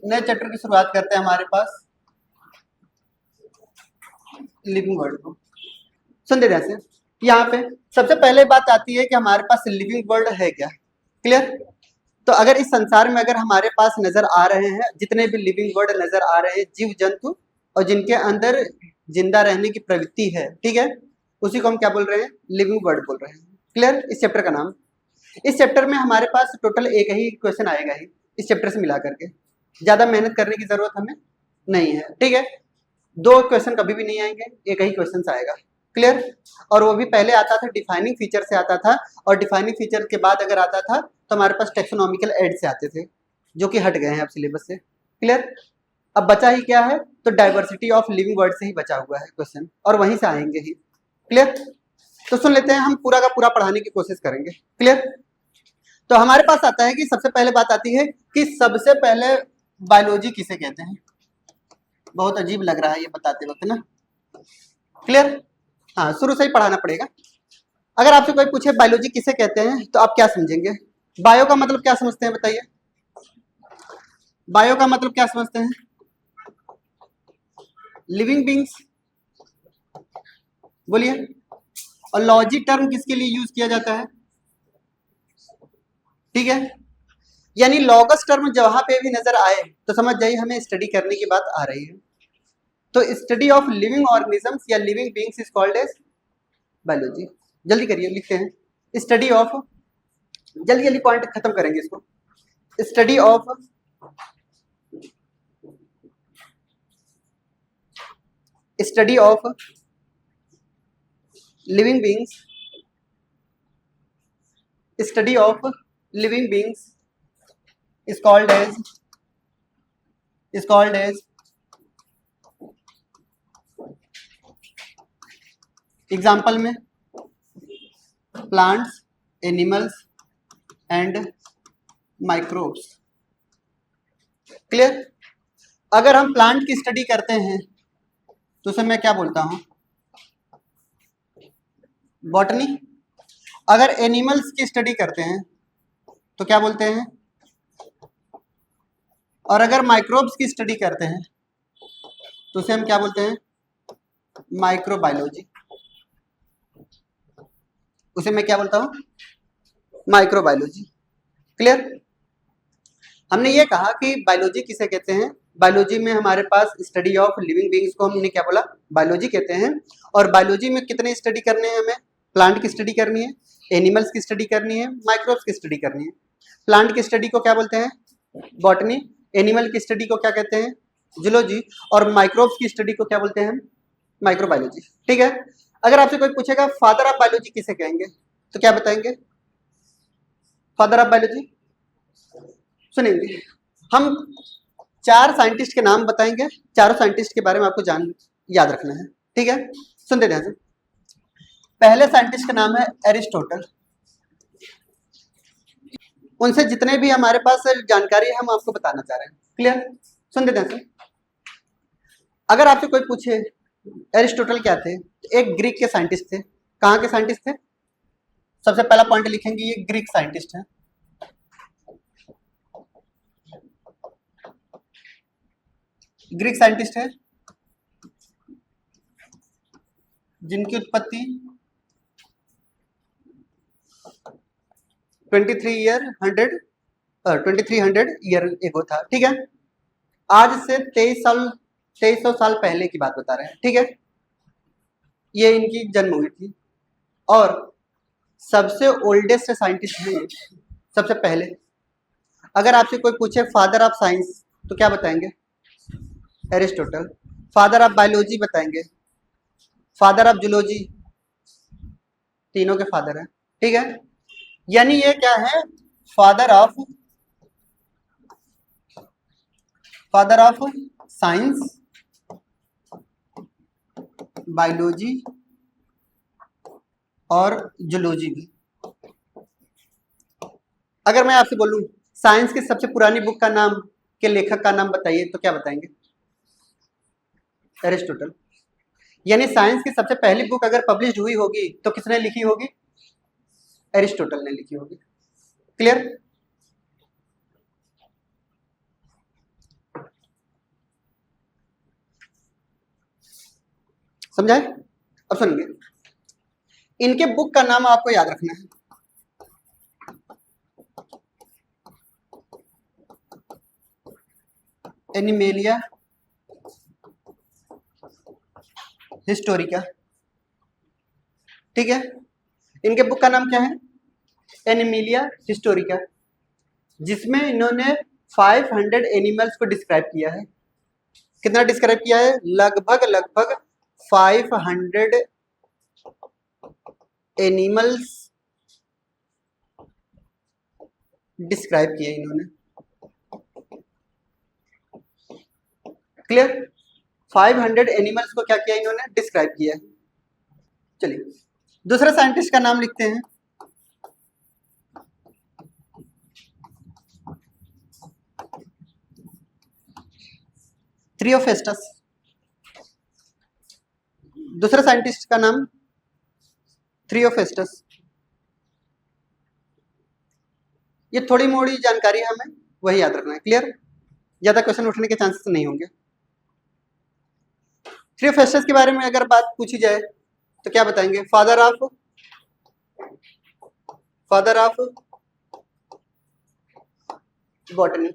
नए चैप्टर की शुरुआत करते हैं हमारे पास लिविंग वर्ल्ड को। सुन दे ध्यान से, यहाँ पे सबसे पहले बात आती है कि हमारे पास लिविंग वर्ल्ड है क्या। क्लियर? तो अगर इस संसार में अगर हमारे पास नजर आ रहे हैं जितने भी लिविंग वर्ल्ड नजर आ रहे हैं, जीव जंतु और जिनके अंदर जिंदा रहने की प्रवृत्ति है, ठीक है, उसी को हम क्या बोल रहे हैं, लिविंग वर्ल्ड बोल रहे हैं। क्लियर? इस चैप्टर का नाम। इस चैप्टर में हमारे पास टोटल एक ही क्वेश्चन आएगा ही इस चैप्टर से मिला करके, ज्यादा मेहनत करने की जरूरत हमें नहीं है, ठीक है। दो क्वेश्चन कभी भी नहीं आएंगे, एक ही क्वेश्चन आएगा। क्लियर? और वो भी पहले आता था डिफाइनिंग फीचर से आता था, और डिफाइनिंग फीचर के बाद अगर आता था तो हमारे पास टेक्सोनॉमिकल एड से आते थे, जो कि हट गए हैं अब सिलेबस से। क्लियर? अब बचा ही क्या है, तो डाइवर्सिटी ऑफ लिविंग वर्ड से ही बचा हुआ है क्वेश्चन, और वहीं से आएंगे ही। क्लियर? तो सुन लेते हैं, हम पूरा का पूरा पढ़ाने की कोशिश करेंगे। क्लियर? तो हमारे पास आता है कि सबसे पहले बात आती है कि सबसे पहले बायोलॉजी किसे कहते हैं। बहुत अजीब लग रहा है ये बताते वक्त ना। क्लियर? हाँ, शुरू से ही पढ़ाना पड़ेगा। अगर आपसे कोई पूछे बायोलॉजी किसे कहते हैं तो आप क्या समझेंगे? बायो का मतलब क्या समझते हैं, बताइए। बायो का मतलब क्या समझते हैं? लिविंग बींग्स, बोलिए। और लॉजी टर्म किसके लिए यूज किया जाता है? ठीक है, यानी लॉगस टर्म जहां पे भी नजर आए तो समझ जाइए हमें स्टडी करने की बात आ रही है। तो स्टडी ऑफ लिविंग ऑर्गेनिजम्स या living beings is called as biology. जल्दी करिए, लिखते हैं। स्टडी ऑफ, जल्दी जल्दी पॉइंट खत्म करेंगे इसको। Study of study of living beings, study of living beings is called as example में plants, animals and microbes. Clear? अगर हम प्लांट की स्टडी करते हैं तो उसे मैं क्या बोलता हूं, बॉटनी। अगर एनिमल्स की स्टडी करते हैं तो क्या बोलते हैं, और अगर माइक्रोब्स की स्टडी करते हैं तो उसे हम क्या बोलते हैं, माइक्रोबायोलॉजी। उसे मैं क्या बोलता हूं, माइक्रोबायोलॉजी। क्लियर? हमने ये कहा कि बायोलॉजी किसे कहते हैं। बायोलॉजी में हमारे पास स्टडी ऑफ लिविंग बींग्स को हमने क्या बोला, बायोलॉजी कहते हैं। और बायोलॉजी में कितने स्टडी करने हैं हमें, प्लांट की स्टडी करनी है, एनिमल्स की स्टडी करनी है, माइक्रोब्स की स्टडी करनी है। प्लांट की स्टडी को क्या बोलते हैं, बॉटनी। एनिमल की स्टडी को क्या कहते हैं, जूलॉजी। और माइक्रोब्स की स्टडी को क्या बोलते हैं, माइक्रोबायोलॉजी। ठीक है? अगर आपसे कोई पूछेगा फादर ऑफ बायोलॉजी किसे कहेंगे तो क्या बताएंगे, फादर ऑफ बायोलॉजी। सुनेंगे, हम 4 साइंटिस्ट के नाम बताएंगे, चारों साइंटिस्ट के बारे में आपको याद रखना है। ठीक है, सुनते ध्यान से। पहले साइंटिस्ट का नाम है एरिस्टोटल। उनसे जितने भी हमारे पास जानकारी है हम आपको बताना चाह रहे हैं। क्लियर? सुनते ध्यान से। अगर आपसे कोई पूछे एरिस्टोटल क्या थे, तो एक ग्रीक के साइंटिस्ट थे। कहाँ के साइंटिस्ट थे? सबसे पहला पॉइंट लिखेंगे, ये ग्रीक साइंटिस्ट है। ग्रीक साइंटिस्ट है जिनकी उत्पत्ति 2300 ईयर एगो था। ठीक है, आज से 2300 साल पहले की बात बता रहे हैं। ठीक है, ये इनकी जन्म हुई थी। और सबसे ओल्डेस्ट साइंटिस्ट है सबसे पहले। अगर आपसे कोई पूछे फादर ऑफ साइंस तो क्या बताएंगे, एरिस्टोटल। फादर ऑफ बायोलॉजी बताएंगे, फादर ऑफ जूलॉजी। तीनों के फादर हैं। ठीक है, यानी ये क्या है, फादर ऑफ साइंस, बायोलॉजी और जूलॉजी भी। अगर मैं आपसे बोलूं साइंस की सबसे पुरानी बुक का नाम, के लेखक का नाम बताइए तो क्या बताएंगे, एरिस्टोटल। यानी साइंस की सबसे पहली बुक अगर पब्लिश हुई होगी तो किसने लिखी होगी, एरिस्टोटल ने लिखी होगी। क्लियर? समझाए? अब सुनिए, इनके बुक का नाम आपको याद रखना है। एनिमेलिया हिस्टोरिका, ठीक है। इनके बुक का नाम क्या है? एनिमेलिया हिस्टोरिका, जिसमें इन्होंने 500 एनिमल्स को डिस्क्राइब किया है। कितना डिस्क्राइब किया है? लगभग 500 एनिमल्स डिस्क्राइब किए इन्होंने। क्लियर? 500 एनिमल्स को क्या किया इन्होंने? डिस्क्राइब किया है। चलिए दूसरे साइंटिस्ट का नाम लिखते हैं। थ्रियोफेस्टस। दूसरे साइंटिस्ट का नाम थ्रियोफेस्टस। ये थोड़ी मोड़ी जानकारी हमें वही याद रखना है। क्लियर? ज्यादा क्वेश्चन उठने के चांसेस नहीं होंगे। थ्रियोफेस्टस के बारे में अगर बात पूछी जाए तो क्या बताएंगे? Father of botany.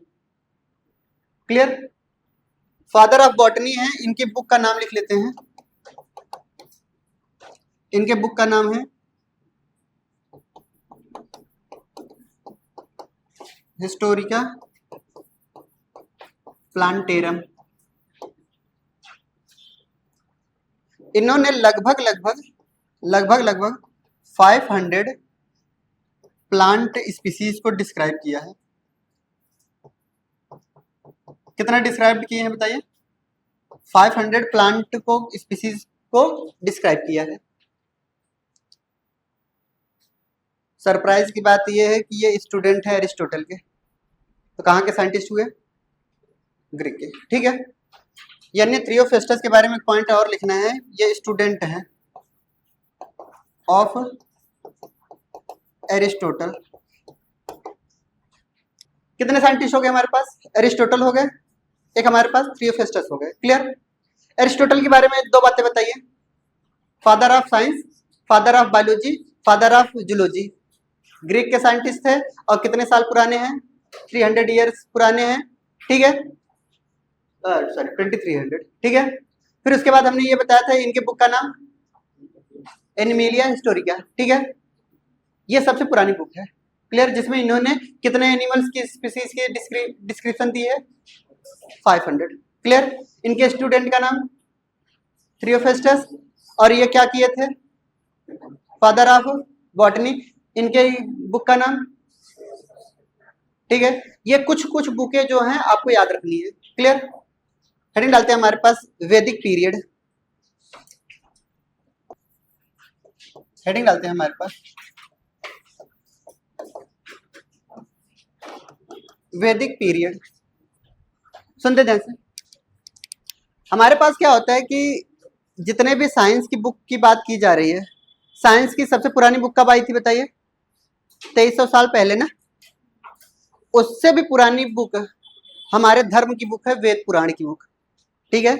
Clear? Father of botany है। इनके बुक का नाम लिख लेते हैं। इनके बुक का नाम है हिस्टोरिका प्लांटेरम। इन्होंने लगभग 500 प्लांट स्पीसीज को डिस्क्राइब किया है। कितना डिस्क्राइब किए हैं बताइए? 500 प्लांट को स्पीसीज को डिस्क्राइब किया है। सरप्राइज की बात यह है कि ये स्टूडेंट है एरिस्टोटल के। तो कहाँ के साइंटिस्ट हुए? ग्रीक के। ठीक है, यानी थ्रियोफेस्टस के बारे में पॉइंट और लिखना है। ये स्टूडेंट है ऑफ एरिस्टोटल। कितने साइंटिस्ट हो गए हमारे पास? एरिस्टोटल हो गए, एक हमारे पास थ्रियोफेस्टस हो गए। क्लियर? एरिस्टोटल के बारे में दो बातें बताइए। Father of science, father of biology, father of zoology. Greek के साइंटिस्ट थे और कितने साल पुराने हैं? 300 ईयर्स पुराने हैं। ठीक है, सॉरी 2300। ठीक है, फिर उसके बाद हमने ये बताया था इनके बुक का नाम एनिमेलिया हिस्टोरिका। ठीक है, ये सबसे पुरानी बुक है। क्लियर? जिसमें इन्होंने कितने एनिमल्स की स्पीसीज की डिस्क्रिप्शन दी है? 500। क्लियर? इनके स्टूडेंट का नाम थ्रियोफेस्टस, और ये क्या किए थे? Father of botany. इनके बुक का नाम, ठीक है। ये कुछ बुकें जो हैं आपको याद रखनी है। क्लियर? हेडिंग डालते हैं हमारे पास वैदिक पीरियड। हेडिंग डालते हैं हमारे पास वैदिक पीरियड। सुनते ध्यान से। हमारे पास क्या होता है कि जितने भी साइंस की बुक की बात की जा रही है, साइंस की सबसे पुरानी बुक कब आई थी बताइए? 2300 साल पहले ना। उससे भी पुरानी बुक हमारे धर्म की बुक है वेद पुराण की बुक। ठीक है,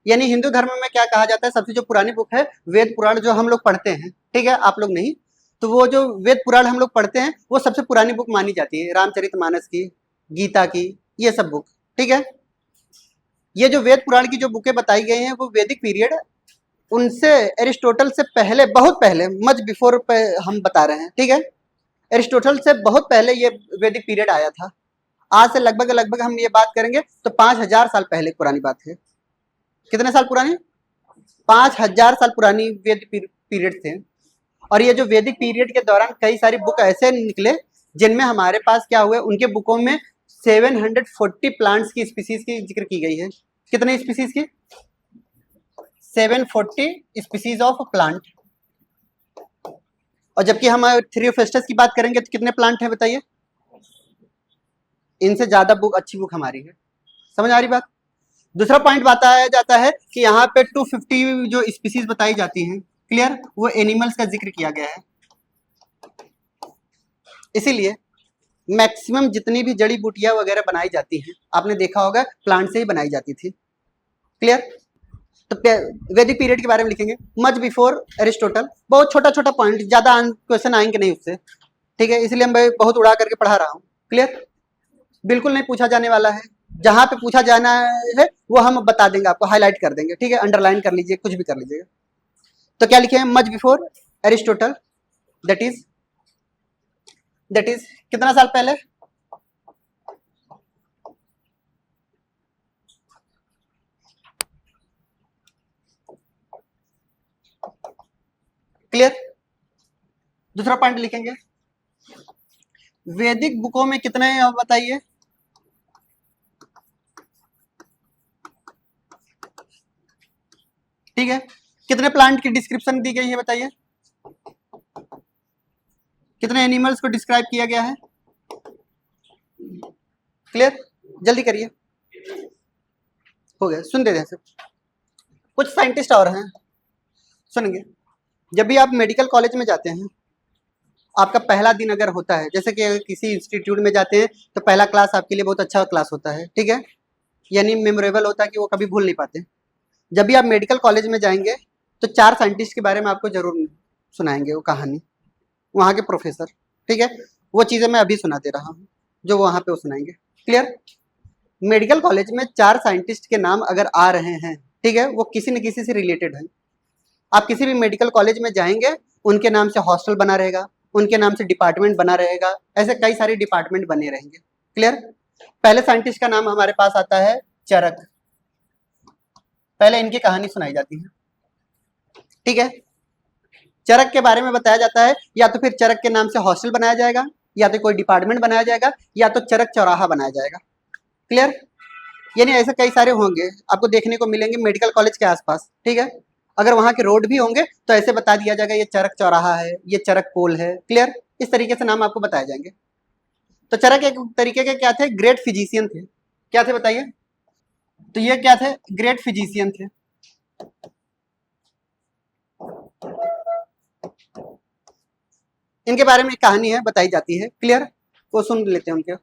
यानी हिंदू धर्म में क्या कहा जाता है? सबसे जो पुरानी बुक है वेद पुराण, जो हम लोग पढ़ते हैं। ठीक है, आप लोग नहीं, तो वो जो वेद पुराण हम लोग पढ़ते हैं वो सबसे पुरानी बुक मानी जाती है। रामचरितमानस की, गीता की, ये सब बुक। ठीक है, ये जो वेद पुराण की जो बुकें बताई गई हैं वो वैदिक पीरियड, उनसे एरिस्टोटल से पहले, बहुत पहले, मच बिफोर हम बता रहे हैं। ठीक है, एरिस्टोटल से बहुत पहले ये वैदिक पीरियड आया था। आज से लगभग हम ये बात करेंगे तो 5000 साल पहले पुरानी बात है। कितने साल पुरानी? 5000 साल पुरानी वैदिक पीरियड थे। और ये जो वैदिक पीरियड के दौरान कई सारी बुक ऐसे निकले जिनमें हमारे पास क्या हुए? उनके बुकों में 740 प्लांट्स की स्पीसीज की जिक्र की गई है। कितने स्पीसीज की? 740 स्पीसीज ऑफ प्लांट। और जबकि हम थ्रियोफेस्टस की बात करेंगे तो कितने प्लांट हैं बताइए? इनसे ज्यादा बुक, अच्छी बुक हमारी है। समझ आ रही बात? दूसरा पॉइंट बताया जाता है कि यहाँ पे 250 जो स्पीसीज बताई जाती हैं, क्लियर, वो एनिमल्स का जिक्र किया गया है। इसीलिए मैक्सिमम जितनी भी जड़ी बूटियां वगैरह बनाई जाती हैं, आपने देखा होगा प्लांट से ही बनाई जाती थी। क्लियर? तो वैदिक पीरियड के बारे में लिखेंगे मच बिफोर एरिस्टोटल। बहुत छोटा छोटा पॉइंट, ज्यादा क्वेश्चन आएंगे नहीं उससे, ठीक है, इसलिए मैं बहुत उड़ा करके पढ़ा रहा हूँ। क्लियर? बिल्कुल नहीं पूछा जाने वाला है, जहां पे पूछा जाना है वो हम बता देंगे आपको, हाईलाइट कर देंगे, ठीक है, अंडरलाइन कर लीजिए, कुछ भी कर लीजिएगा। तो क्या लिखे हैं? Much before Aristotle, that is कितना साल पहले? क्लियर? दूसरा पॉइंट लिखेंगे, वैदिक बुकों में कितने बताइए? ठीक है, कितने प्लांट की डिस्क्रिप्शन दी गई है बताइए? कितने एनिमल्स को डिस्क्राइब किया गया है? क्लियर? जल्दी करिए, हो गया, सुन दे सब। कुछ साइंटिस्ट और हैं, सुनेंगे। जब भी आप मेडिकल कॉलेज में जाते हैं, आपका पहला दिन अगर होता है, जैसे कि किसी इंस्टीट्यूट में जाते हैं तो पहला क्लास आपके लिए बहुत अच्छा क्लास होता है, ठीक है, यानी मेमोरेबल होता है कि वो कभी भूल नहीं पाते। जब भी आप मेडिकल कॉलेज में जाएंगे तो 4 साइंटिस्ट के बारे में आपको जरूर सुनाएंगे वो कहानी, वहाँ के प्रोफेसर, ठीक है, वो चीज़ें मैं अभी सुना दे रहा हूँ जो वहाँ पे वो सुनाएंगे। क्लियर? मेडिकल कॉलेज में 4 साइंटिस्ट के नाम अगर आ रहे हैं, ठीक है, वो किसी न किसी से रिलेटेड है। आप किसी भी मेडिकल कॉलेज में जाएंगे, उनके नाम से हॉस्टल बना रहेगा, उनके नाम से डिपार्टमेंट बना रहेगा, ऐसे कई सारे डिपार्टमेंट बने रहेंगे। क्लियर? पहले साइंटिस्ट का नाम हमारे पास आता है चरक। पहले इनकी कहानी सुनाई जाती है, ठीक है। चरक के बारे में बताया जाता है, या तो फिर चरक के नाम से हॉस्टल बनाया जाएगा, या तो कोई डिपार्टमेंट बनाया जाएगा, या तो चरक चौराहा बनाया जाएगा। क्लियर? यानी ऐसे कई सारे होंगे आपको देखने को मिलेंगे मेडिकल कॉलेज के आसपास, ठीक है। अगर वहाँ के रोड भी होंगे तो ऐसे बता दिया जाएगा ये चरक चौराहा है, ये चरक पोल है। क्लियर? इस तरीके से नाम आपको बताए जाएंगे। तो चरक एक तरीके के क्या थे? ग्रेट फिजिशियन थे। क्या थे बताइए? तो ये क्या थे? ग्रेट फिजिशियन थे। इनके बारे में एक कहानी है, बताई जाती है। क्लियर? वो सुन लेते हैं उनके।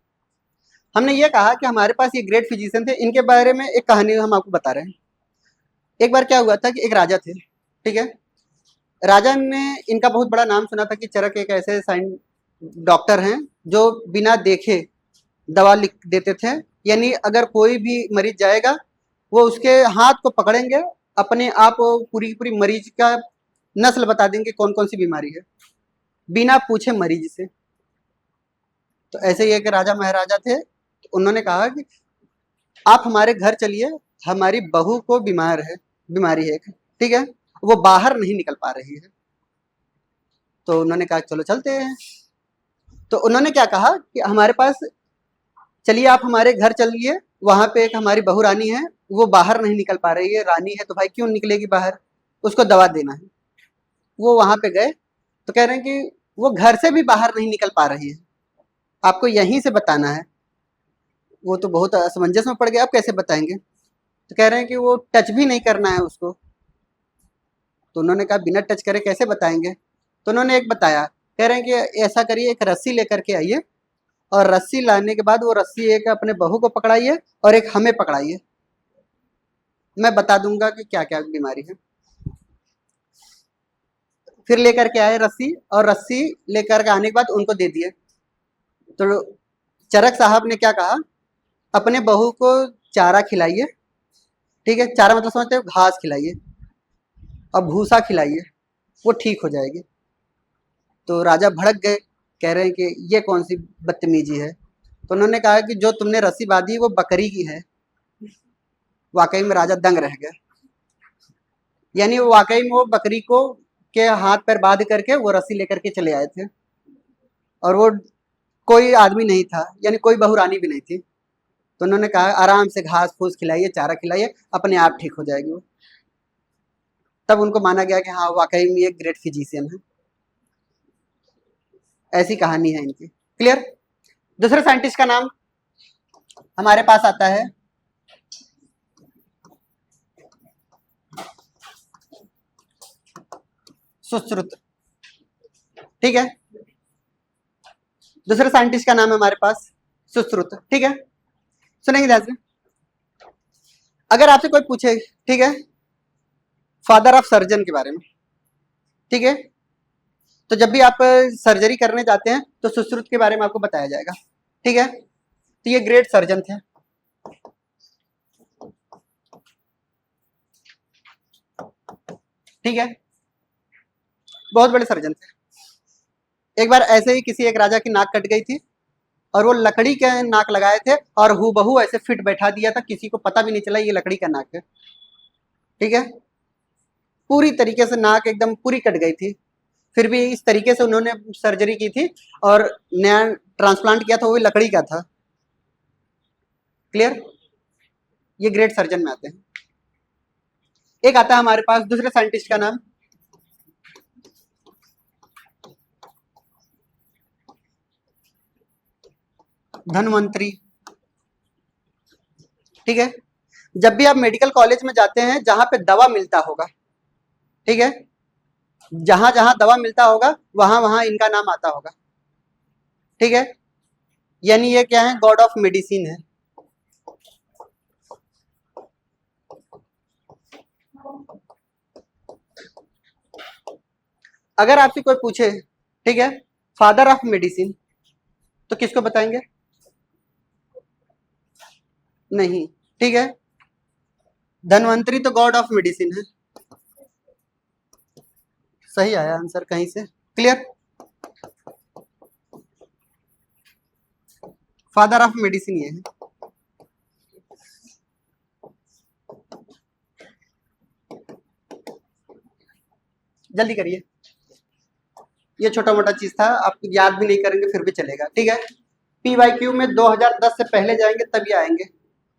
हमने ये कहा कि हमारे पास ये ग्रेट फिजिशियन थे, इनके बारे में एक कहानी हम आपको बता रहे हैं। एक बार क्या हुआ था कि एक राजा थे, ठीक है। राजा ने इनका बहुत बड़ा नाम सुना था कि चरक एक ऐसे साइंस डॉक्टर हैं जो बिना देखे दवा लिख देते थे, यानी अगर कोई भी मरीज जाएगा वो उसके हाथ को पकड़ेंगे, अपने आप पूरी पूरी मरीज का नस्ल बता देंगे कौन कौन सी बीमारी है, बिना पूछे मरीज से। तो ऐसे ही एक राजा महाराजा थे, तो उन्होंने कहा कि आप हमारे घर चलिए, हमारी बहू को बीमारी है एक, ठीक है, वो बाहर नहीं निकल पा रही है। तो उन्होंने कहा चलो चलते हैं। तो उन्होंने क्या कहा कि हमारे पास चलिए, आप हमारे घर चलिए, वहां पे एक हमारी बहू रानी है, वो बाहर नहीं निकल पा रही है, रानी है तो भाई क्यों निकलेगी बाहर, उसको दवा देना है। वो वहां पे गए तो कह रहे हैं कि वो घर से भी बाहर नहीं निकल पा रही है, आपको यहीं से बताना है। वो तो बहुत असमंजस में पड़ गए, आप कैसे बताएंगे? तो कह रहे हैं कि वो टच भी नहीं करना है उसको। तो उन्होंने कहा बिना टच करे कैसे बताएंगे? तो उन्होंने एक बताया, कह रहे हैं कि ऐसा करिए, एक रस्सी लेकर के आइए, और रस्सी लाने के बाद वो रस्सी एक अपने बहू को पकड़ाइए और एक हमें पकड़ाइए, मैं बता दूंगा कि क्या क्या बीमारी है। फिर लेकर के आए रस्सी, और रस्सी लेकर के आने के बाद उनको दे दिए। तो चरक साहब ने क्या कहा, अपने बहू को चारा खिलाइए, ठीक है, चारा मतलब समझते हो, घास खिलाइए और भूसा खिलाइए, वो ठीक हो जाएगी। तो राजा भड़क गए, कह रहे हैं कि ये कौन सी बदतमीजी है। तो उन्होंने कहा कि जो तुमने रस्सी बांधी वो बकरी की है। वाकई में राजा दंग रह गए, यानी वो वाकई में वो बकरी को के हाथ पैर बांध करके वो रस्सी लेकर के चले आए थे, और वो कोई आदमी नहीं था, यानी कोई बहुरानी भी नहीं थी। तो उन्होंने कहा आराम से घास फूस खिलाइए, चारा खिलाइए, अपने आप ठीक हो जाएगी वो। तब उनको माना गया कि हाँ वाकई में ये ग्रेट फिजिशियन है। ऐसी कहानी है इनकी। क्लियर? दूसरे साइंटिस्ट का नाम हमारे पास आता है सुश्रुत, ठीक है। दूसरे साइंटिस्ट का नाम है हमारे पास सुश्रुत, ठीक है। सुनेंगे ध्यान से। अगर आपसे कोई पूछे, ठीक है, फादर ऑफ सर्जन के बारे में, ठीक है। तो जब भी आप सर्जरी करने जाते हैं तो सुश्रुत के बारे में आपको बताया जाएगा, ठीक है। तो ये ग्रेट सर्जन थे। ठीक है, बहुत बड़े सर्जन थे। एक बार ऐसे ही किसी एक राजा की नाक कट गई थी और वो लकड़ी के नाक लगाए थे और हूबहू ऐसे फिट बैठा दिया था, किसी को पता भी नहीं चला ये लकड़ी का नाक है, ठीक है। पूरी तरीके से नाक एकदम पूरी कट गई थी, फिर भी इस तरीके से उन्होंने सर्जरी की थी और नया ट्रांसप्लांट किया था, वो भी लकड़ी का था। क्लियर? ये ग्रेट सर्जन में आते हैं। एक आता है हमारे पास दूसरे साइंटिस्ट का नाम धन्वंतरी, ठीक है। जब भी आप मेडिकल कॉलेज में जाते हैं जहां पे दवा मिलता होगा, ठीक है, जहां जहां दवा मिलता होगा वहां वहां इनका नाम आता होगा, ठीक है। यानी ये क्या है, गॉड ऑफ मेडिसिन है। अगर आपसे कोई पूछे, ठीक है, फादर ऑफ मेडिसिन, तो किसको बताएंगे? नहीं, ठीक है। धन्वंतरी तो गॉड ऑफ मेडिसिन है, सही आया आंसर कहीं से। क्लियर? फादर ऑफ मेडिसिन ये है। जल्दी करिए, ये छोटा मोटा चीज था, आप याद भी नहीं करेंगे फिर भी चलेगा, ठीक है। PYQ में 2010 से पहले जाएंगे तभी आएंगे,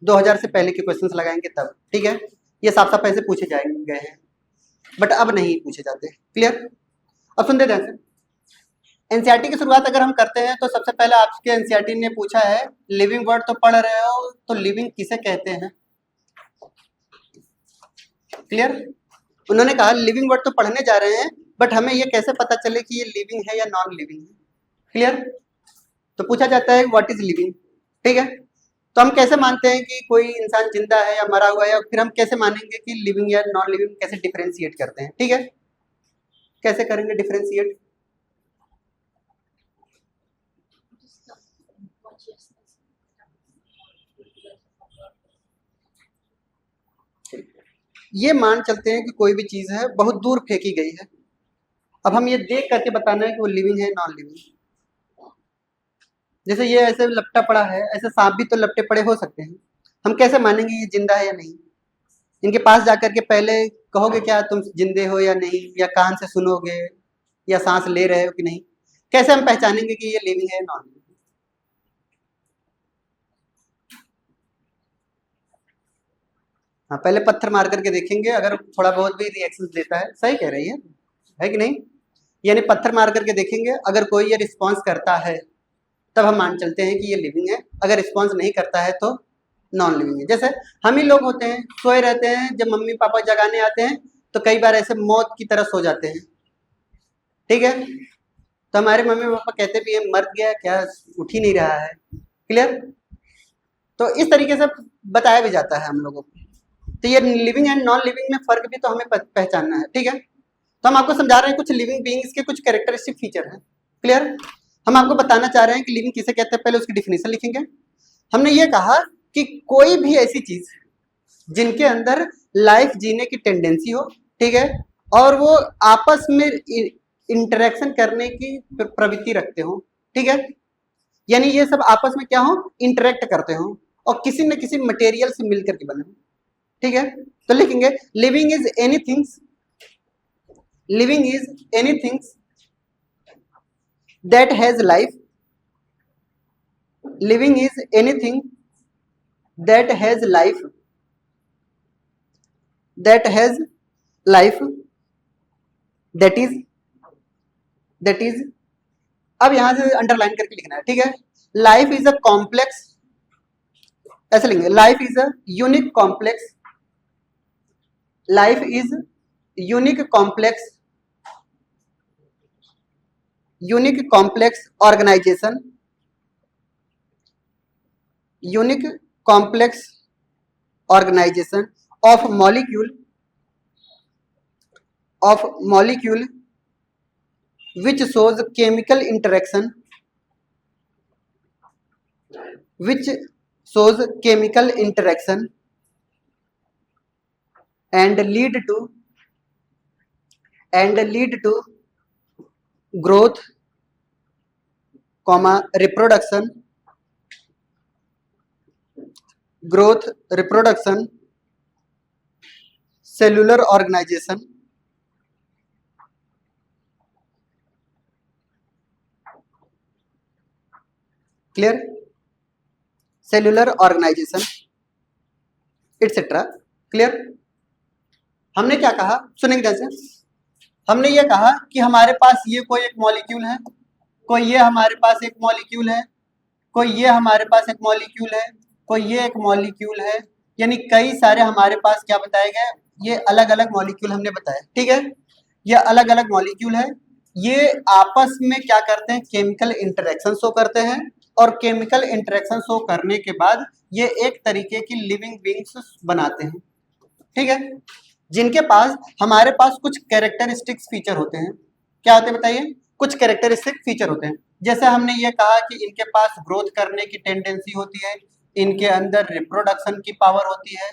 2000 से पहले के क्वेश्चंस लगाएंगे तब, ठीक है। ये साफ साफ ऐसे पूछे जाएंगे गए हैं, बट अब नहीं पूछे जाते। क्लियर? अब सुनते ध्यान से। एनसीईआरटी की शुरुआत अगर हम करते हैं तो सबसे पहले आपके एनसीईआरटी ने पूछा है, लिविंग वर्ड तो पढ़ रहे हो, तो लिविंग किसे कहते हैं? क्लियर? उन्होंने कहा लिविंग वर्ड तो पढ़ने जा रहे हैं, बट हमें ये कैसे पता चले कि ये लिविंग है या नॉन लिविंग है? क्लियर? तो पूछा जाता है व्हाट इज लिविंग, ठीक है। तो हम कैसे मानते हैं कि कोई इंसान जिंदा है या मरा हुआ है, या फिर हम कैसे मानेंगे कि लिविंग या नॉन लिविंग, कैसे डिफरेंशिएट करते हैं, ठीक है। कैसे करेंगे डिफरेंशिएट? ये मान चलते हैं कि कोई भी चीज है बहुत दूर फेंकी गई है, अब हम ये देख करके बताना है कि वो लिविंग है नॉन लिविंग। जैसे ये ऐसे लपटा पड़ा है, ऐसे सांप भी तो लपटे पड़े हो सकते हैं, हम कैसे मानेंगे ये जिंदा है या नहीं? इनके पास जाकर के पहले कहोगे क्या तुम जिंदे हो या नहीं, या कान से सुनोगे, या सांस ले रहे हो कि नहीं? कैसे हम पहचानेंगे कि ये लिविंग है नॉन लिविंग? हाँ, पहले पत्थर मार करके देखेंगे, अगर थोड़ा बहुत भी रिएक्शन देता है, सही कह रही है कि नहीं? यानी पत्थर मार करके देखेंगे, अगर कोई ये रिस्पॉन्स करता है तब हम मान चलते हैं कि ये लिविंग है, अगर रिस्पॉन्स नहीं करता है तो नॉन लिविंग है। जैसे हम ही लोग होते हैं, सोए रहते हैं, जब मम्मी पापा जगाने आते हैं तो कई बार ऐसे मौत की तरह सो जाते हैं, ठीक है। तो हमारे मम्मी पापा कहते भी है मर गया क्या, उठ ही नहीं रहा है। क्लियर? तो इस तरीके से बताया भी जाता है हम लोगों को। तो ये लिविंग एंड नॉन लिविंग में फर्क भी तो हमें पहचानना है, ठीक है। तो हम आपको समझा रहे हैं कुछ लिविंग बीइंग्स के कुछ कैरेक्टरिस्टिक फीचर हैं। क्लियर? हम आपको बताना चाह रहे हैं कि लिविंग किसे कहते हैं, पहले उसकी डिफिनेशन लिखेंगे। हमने ये कहा कि कोई भी ऐसी चीज जिनके अंदर लाइफ जीने की टेंडेंसी हो, ठीक है, और वो आपस में इंटरेक्शन करने की प्रवृत्ति रखते हो, ठीक है। यानी ये सब आपस में क्या हो, इंटरेक्ट करते हो और किसी न किसी मटेरियल से मिलकर के बने हो, ठीक है। तो लिखेंगे living is anything, living is anything that has life, living is anything that has life, that has life, that is अब यहां से अंडरलाइन करके लिखना है, ठीक है। लाइफ इज अ कॉम्प्लेक्स, ऐसे लिखेंगे life is a unique complex, life is unique complex, unique complex organisation, unique complex organization of molecule of molecule which shows chemical interaction and lead to growth, reproduction, cellular organization, clear, cellular organization etc. Clear. हमने क्या कहा, सुनेंगे ध्यान से। हमने ये कहा कि हमारे पास ये कोई एक मॉलिक्यूल है, कोई ये हमारे पास एक मॉलिक्यूल है, कोई ये हमारे पास एक मॉलिक्यूल है, कोई ये एक मॉलिक्यूल है, यानी कई सारे हमारे पास क्या बताए गए, ये अलग अलग मॉलिक्यूल हमने बताया, ठीक है। ये अलग अलग मॉलिक्यूल है, ये आपस में क्या करते हैं, केमिकल इंटरेक्शन शो करते हैं, और केमिकल इंटरेक्शन शो करने के बाद ये एक तरीके की लिविंग बीइंग्स बनाते हैं, ठीक है, जिनके पास हमारे पास कुछ कैरेक्टरिस्टिक्स फीचर होते हैं। क्या होते हैं बताइए, कुछ कैरेक्टरिस्टिक फीचर होते हैं। जैसे हमने ये कहा कि इनके पास ग्रोथ करने की टेंडेंसी होती है, इनके अंदर रिप्रोडक्शन की पावर होती है,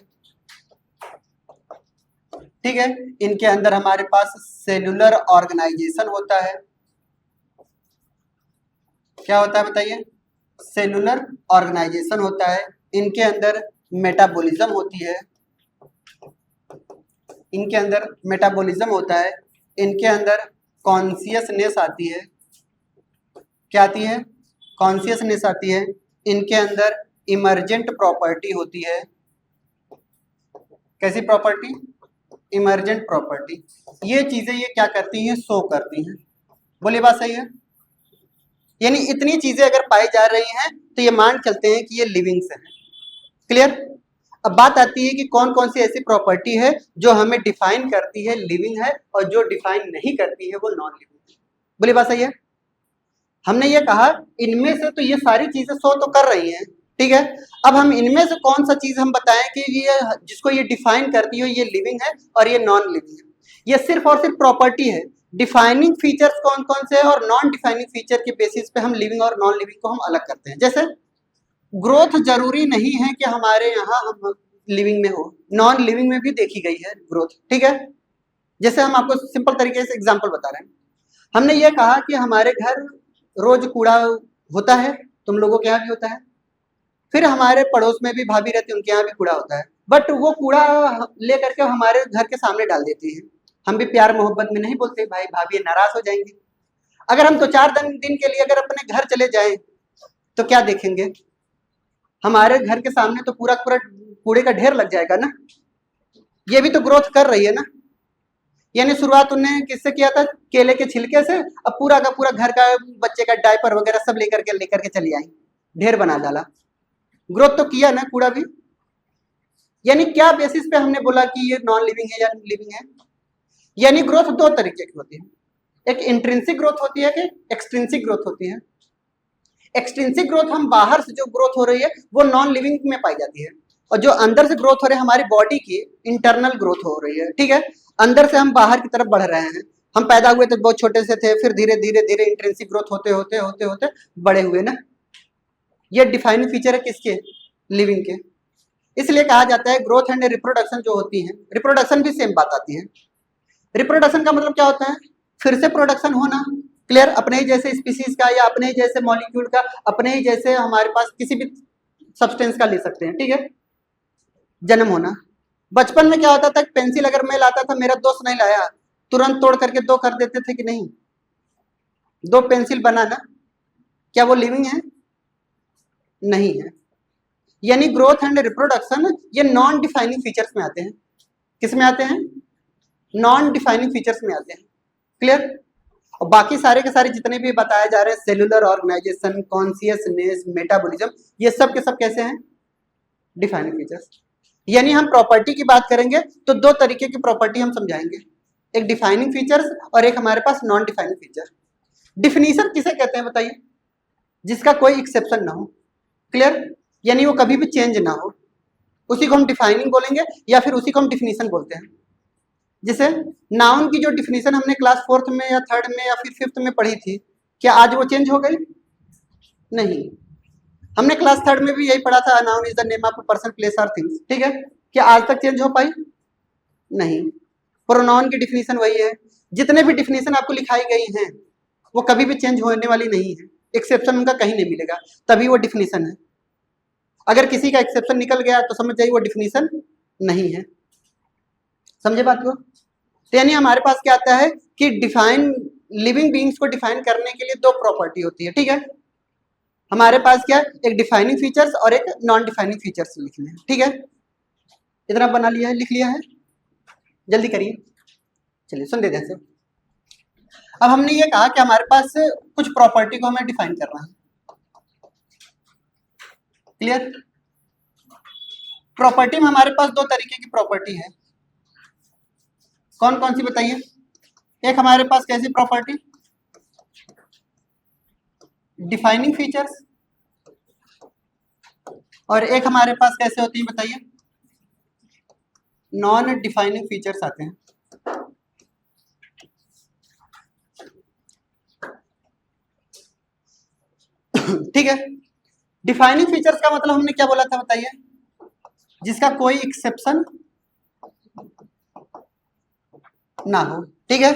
ठीक है, इनके अंदर हमारे पास सेलुलर ऑर्गेनाइजेशन होता है। क्या होता है बताइए, सेलुलर ऑर्गेनाइजेशन होता है, इनके अंदर मेटाबॉलिज्म होती है, इनके अंदर मेटाबॉलिज्म होता है, इनके अंदर कॉन्शियसनेस आती है। क्या आती है, कॉन्शियसनेस आती है, इनके अंदर इमर्जेंट प्रॉपर्टी होती है। कैसी प्रॉपर्टी, इमर्जेंट प्रॉपर्टी। ये चीजें ये क्या करती हैं, शो करती हैं। बोलिए बात सही है। यानी इतनी चीजें अगर पाई जा रही हैं तो ये मान चलते हैं कि ये लिविंग्स हैं। क्लियर। अब बात आती है कि कौन कौन सी ऐसी प्रॉपर्टी है जो हमें डिफाइन करती है लिविंग है, और जो डिफाइन नहीं करती है वो नॉन लिविंग है। बोलिए बात सही है। हमने ये कहा इनमें से तो ये सारी चीजें शो तो कर रही हैं, ठीक है। अब हम इनमें से कौन सा चीज हम बताएं कि ये जिसको ये डिफाइन करती है ये लिविंग है और ये नॉन लिविंग है। ये सिर्फ और सिर्फ प्रॉपर्टी है। डिफाइनिंग फीचर्स कौन कौन से हैं और नॉन डिफाइनिंग फीचर के बेसिस पे हम लिविंग और नॉन लिविंग को हम अलग करते हैं। जैसे ग्रोथ जरूरी नहीं है कि हमारे यहाँ हम लिविंग में हो, नॉन लिविंग में भी देखी गई है ग्रोथ, ठीक है। जैसे हम आपको सिंपल तरीके से एग्जांपल बता रहे हैं। हमने ये कहा कि हमारे घर रोज कूड़ा होता है, तुम लोगों के यहाँ भी होता है, फिर हमारे पड़ोस में भी भाभी रहती है, उनके यहाँ भी कूड़ा होता है, बट वो कूड़ा ले करके हमारे घर के सामने डाल देती है। हम भी प्यार मोहब्बत में नहीं बोलते भाई भाभी नाराज हो जाएंगे। अगर हम 2-4 दिन के लिए अगर अपने घर चले जाएं तो क्या देखेंगे, हमारे घर के सामने तो पूरा पूरा कूड़े का ढेर लग जाएगा ना। ये भी तो ग्रोथ कर रही है ना। यानी शुरुआत उन्होंने किससे किया था, केले के छिलके से, अब पूरा का पूरा घर का बच्चे का डायपर वगैरह सब लेकर के चली आई, ढेर बना डाला। ग्रोथ तो किया ना कूड़ा भी। यानी क्या बेसिस पे हमने बोला कि ये नॉन लिविंग है या लिविंग है। यानी ग्रोथ 2 तरीके की होती है, एक इंट्रिंसिक ग्रोथ होती है कि एक्सट्रिंसिक ग्रोथ होती है। एक्सट्रिंसिक ग्रोथ हम बाहर से जो ग्रोथ हो रही है वो नॉन लिविंग में पाई जाती है, और जो अंदर से ग्रोथ हो रही है हमारी बॉडी की इंटरनल ग्रोथ हो रही है, ठीक है। अंदर से हम बाहर की तरफ बढ़ रहे हैं। हम पैदा हुए तो बहुत छोटे से थे, फिर धीरे धीरे धीरे इंट्रिंसिक ग्रोथ होते होते होते होते बड़े हुए ना। ये डिफाइनिंग फीचर है किसके, लिविंग के। इसलिए कहा जाता है ग्रोथ एंड रिप्रोडक्शन जो होती है, रिप्रोडक्शन भी सेम बात आती है। रिप्रोडक्शन का मतलब क्या होता है, फिर से प्रोडक्शन होना। क्लियर। अपने ही जैसे स्पीसीज का या अपने ही जैसे मॉलिक्यूल का, अपने ही जैसे हमारे पास किसी भी सब्सटेंस का ले सकते हैं, ठीक है। जन्म होना। बचपन में क्या होता था, पेंसिल अगर मैं लाता था, मेरा दोस्त नहीं लाया, तुरंत तोड़ करके 2 कर देते थे कि नहीं, 2 पेंसिल बनाना, क्या वो लिविंग है, नहीं है। यानी ग्रोथ एंड रिप्रोडक्शन ये नॉन डिफाइनिंग फीचर्स में आते हैं। किस में आते हैं, नॉन डिफाइनिंग फीचर्स में आते हैं। क्लियर। और बाकी सारे के सारे जितने भी बताए जा रहे हैं, सेलुलर ऑर्गेनाइजेशन, कॉन्शियसनेस, मेटाबॉलिज्म, ये सब के सब कैसे हैं, डिफाइनिंग फीचर्स। यानी हम प्रॉपर्टी की बात करेंगे तो 2 तरीके की प्रॉपर्टी हम समझाएंगे, एक डिफाइनिंग फीचर्स और एक हमारे पास नॉन डिफाइनिंग फीचर। डिफिनीशन किसे कहते हैं बताइए, जिसका कोई एक्सेप्शन ना हो। क्लियर। यानी वो कभी भी चेंज ना हो, उसी को हम डिफाइनिंग बोलेंगे या फिर उसी को हम डिफिनीशन बोलते हैं। जैसे नाउन की जो डिफिनीशन हमने क्लास 4th में या 3rd में या फिर 5th में पढ़ी थी, क्या आज वो चेंज हो गई? नहीं। हमने क्लास 3rd में भी यही पढ़ा था, noun is the name of a person, place और थिंग्स, ठीक है? क्या आज तक चेंज हो पाई? नहीं। प्रोनाउन की डिफिनीशन वही है, जितने भी डिफिनीशन आपको लिखाई गई हैं वो कभी भी चेंज होने वाली नहीं है, एक्सेप्शन उनका कहीं नहीं मिलेगा, तभी वो डिफिनीशन है। अगर किसी का एक्सेप्शन निकल गया तो समझ जाइए वो डिफिनीशन नहीं है। समझे बात को? तो यानी हमारे पास क्या आता है कि डिफाइन लिविंग बीइंग्स को डिफाइन करने के लिए दो प्रॉपर्टी होती है, ठीक है? हमारे पास क्या है, एक डिफाइनिंग फीचर्स और एक नॉन डिफाइनिंग फीचर्स लिखने हैं, ठीक है? इतना बना लिया है, लिख लिया है, जल्दी करिए। चलिए सुन लेते हैं। अब हमने ये कहा कि हमारे पास कुछ प्रॉपर्टी को हमें डिफाइन करना है, क्लियर? प्रॉपर्टी में हमारे पास दो तरीके की प्रॉपर्टी है, कौन कौन सी बताइए? एक हमारे पास कैसी प्रॉपर्टी, डिफाइनिंग फीचर्स, और एक हमारे पास कैसे होती है बताइए, नॉन डिफाइनिंग फीचर्स आते हैं। ठीक है? डिफाइनिंग फीचर्स का मतलब हमने क्या बोला था बताइए, जिसका कोई एक्सेप्शन ना हो, ठीक है?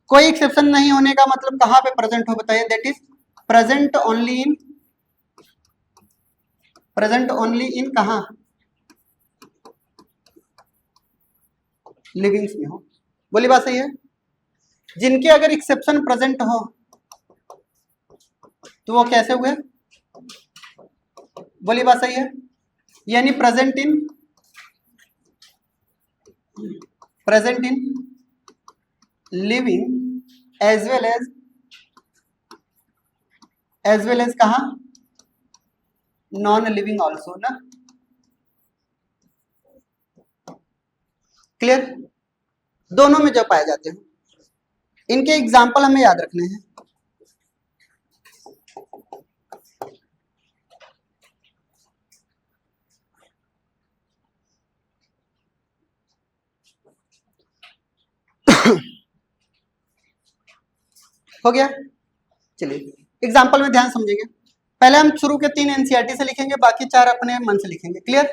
कोई एक्सेप्शन नहीं होने का मतलब कहां पे प्रेजेंट हो बताइए, that is present only in कहां, लिविंग्स में हो। बोली बात सही है? जिनके अगर एक्सेप्शन प्रेजेंट हो तो वो कैसे हुए? बोली बात सही है? यानी present in living as well as कहा, नॉन लिविंग ऑल्सो ना, क्लियर? दोनों में जो पाए जाते हैं, इनके एग्जाम्पल हमें याद रखने हैं। हो गया? चलिए एग्जाम्पल में ध्यान समझेंगे। पहले हम शुरू के 3 एनसीईआरटी से लिखेंगे, बाकी 4 अपने मन से लिखेंगे, क्लियर?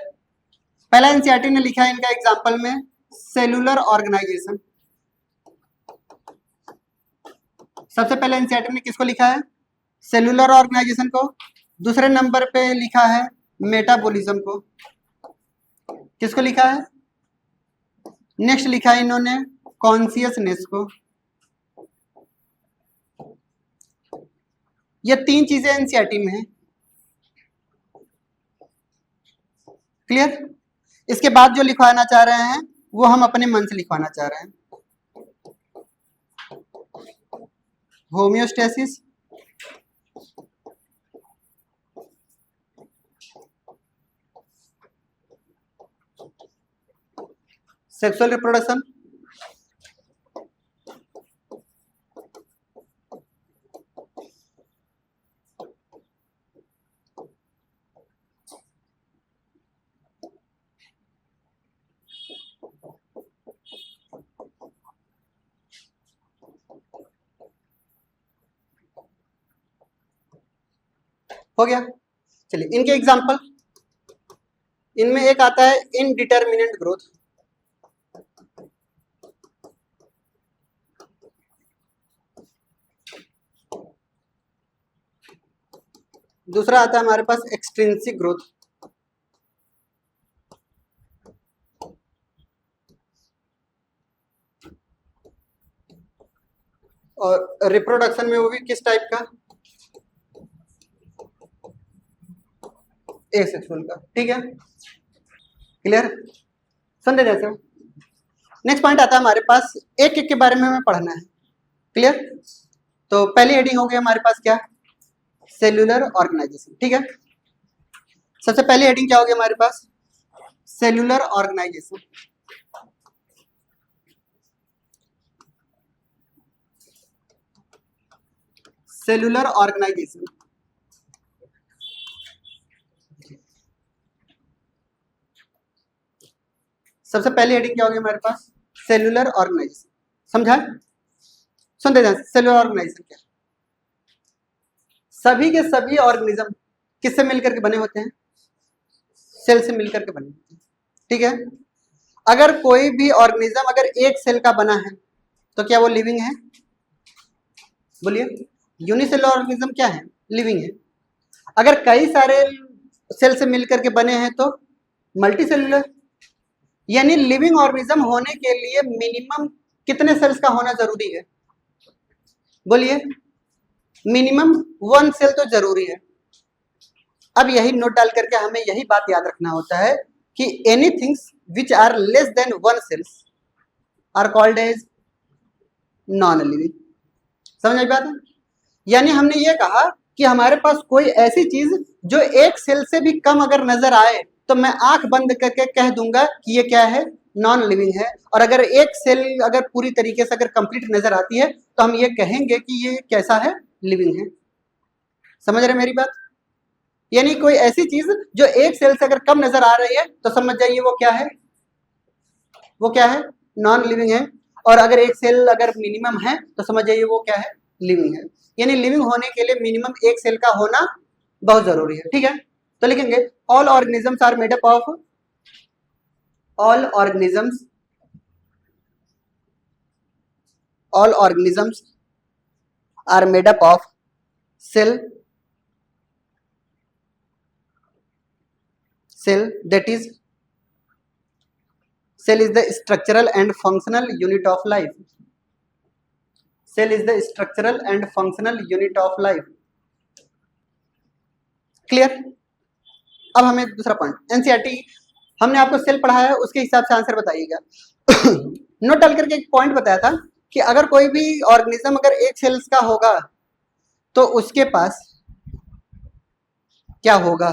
पहला एनसीईआरटी ने लिखा है इनका एग्जाम्पल में सेलुलर ऑर्गेनाइजेशन। सबसे पहले एनसीईआरटी ने किसको लिखा है? सेलुलर ऑर्गेनाइजेशन को। दूसरे नंबर पे लिखा है मेटाबॉलिज्म को। किसको लिखा है? नेक्स्ट लिखा है इन्होंने कॉन्शियसनेस को। ये 3 चीजें एनसीईआरटी में है, क्लियर? इसके बाद जो लिखवाना चाह रहे हैं वो हम अपने मन से लिखवाना चाह रहे हैं। होम्योस्टेसिस, सेक्सुअल रिप्रोडक्शन, हो गया? चलिए इनके एग्जाम्पल, इनमें एक आता है इनडिटर्मिनेंट ग्रोथ, दूसरा आता है हमारे पास एक्सट्रिंसिक ग्रोथ, और रिप्रोडक्शन में वो भी किस टाइप का, एसेक्सुअल का, ठीक है? क्लियर? समझे जैसे? नेक्स्ट पॉइंट आता है हमारे पास, एक एक के बारे में हमें पढ़ना है, क्लियर? तो पहली हेडिंग हो गई हमारे पास क्या, सेल्यूलर ऑर्गेनाइजेशन, ठीक है? सबसे पहली हेडिंग क्या होगी हमारे पास, सेल्यूलर ऑर्गेनाइजेशन। सेल्यूलर ऑर्गेनाइजेशन, सबसे पहली हेडिंग क्या होगी हमारे पास, सेलुलर ऑर्गेनाइजेशन, समझा? सुनते जाए, सेलुलर ऑर्गेनाइजेशन क्या? सभी के सभी ऑर्गेनिज्म किससे मिलकर के बने होते हैं? सेल से मिलकर के बने होते हैं, ठीक है? अगर कोई भी ऑर्गेनिज्म अगर एक सेल का बना है तो क्या वो लिविंग है? बोलिए, यूनिसेलुलर ऑर्गेनिज्म क्या है? लिविंग है। अगर कई सारे सेल से मिलकर के बने हैं तो मल्टी सेलुलर। यानी लिविंग ऑर्गेनिज्म होने के लिए मिनिमम कितने सेल्स का होना जरूरी है? बोलिए, मिनिमम 1 सेल तो जरूरी है। अब यही नोट डाल करके हमें यही बात याद रखना होता है कि anythings which are less than 1 cells are called as non living. समझ आई बात है? यानी हमने ये कहा कि हमारे पास कोई ऐसी चीज जो एक सेल से भी कम अगर नजर आए तो मैं आंख बंद करके कह दूंगा कि ये क्या है? नॉन लिविंग है। और अगर एक सेल अगर पूरी तरीके से अगर कंप्लीट नजर आती है तो हम ये कहेंगे कि ये कैसा है? लिविंग है। समझ रहे मेरी बात? यानी कोई ऐसी चीज जो एक सेल से अगर कम नजर आ रही है तो समझ जाइए वो क्या है? वो क्या है? नॉन लिविंग है। और अगर एक सेल अगर मिनिमम है तो समझ जाइए वो क्या है? लिविंग है। यानी लिविंग होने के लिए मिनिमम एक सेल का होना बहुत जरूरी है, ठीक है? तो लिखेंगे all organisms are made up of, all organisms are made up of cell that is cell is the structural and functional unit of life. Cell is the structural and functional unit of life. Clear? अब हमें दूसरा point, NCERT हमने आपको cell पढ़ाया है उसके हिसाब से आंसर बताइएगा। नोट डाल करके एक पॉइंट बताया था कि अगर कोई भी ऑर्गेनिज्म अगर एक सेल्स का होगा तो उसके पास क्या होगा?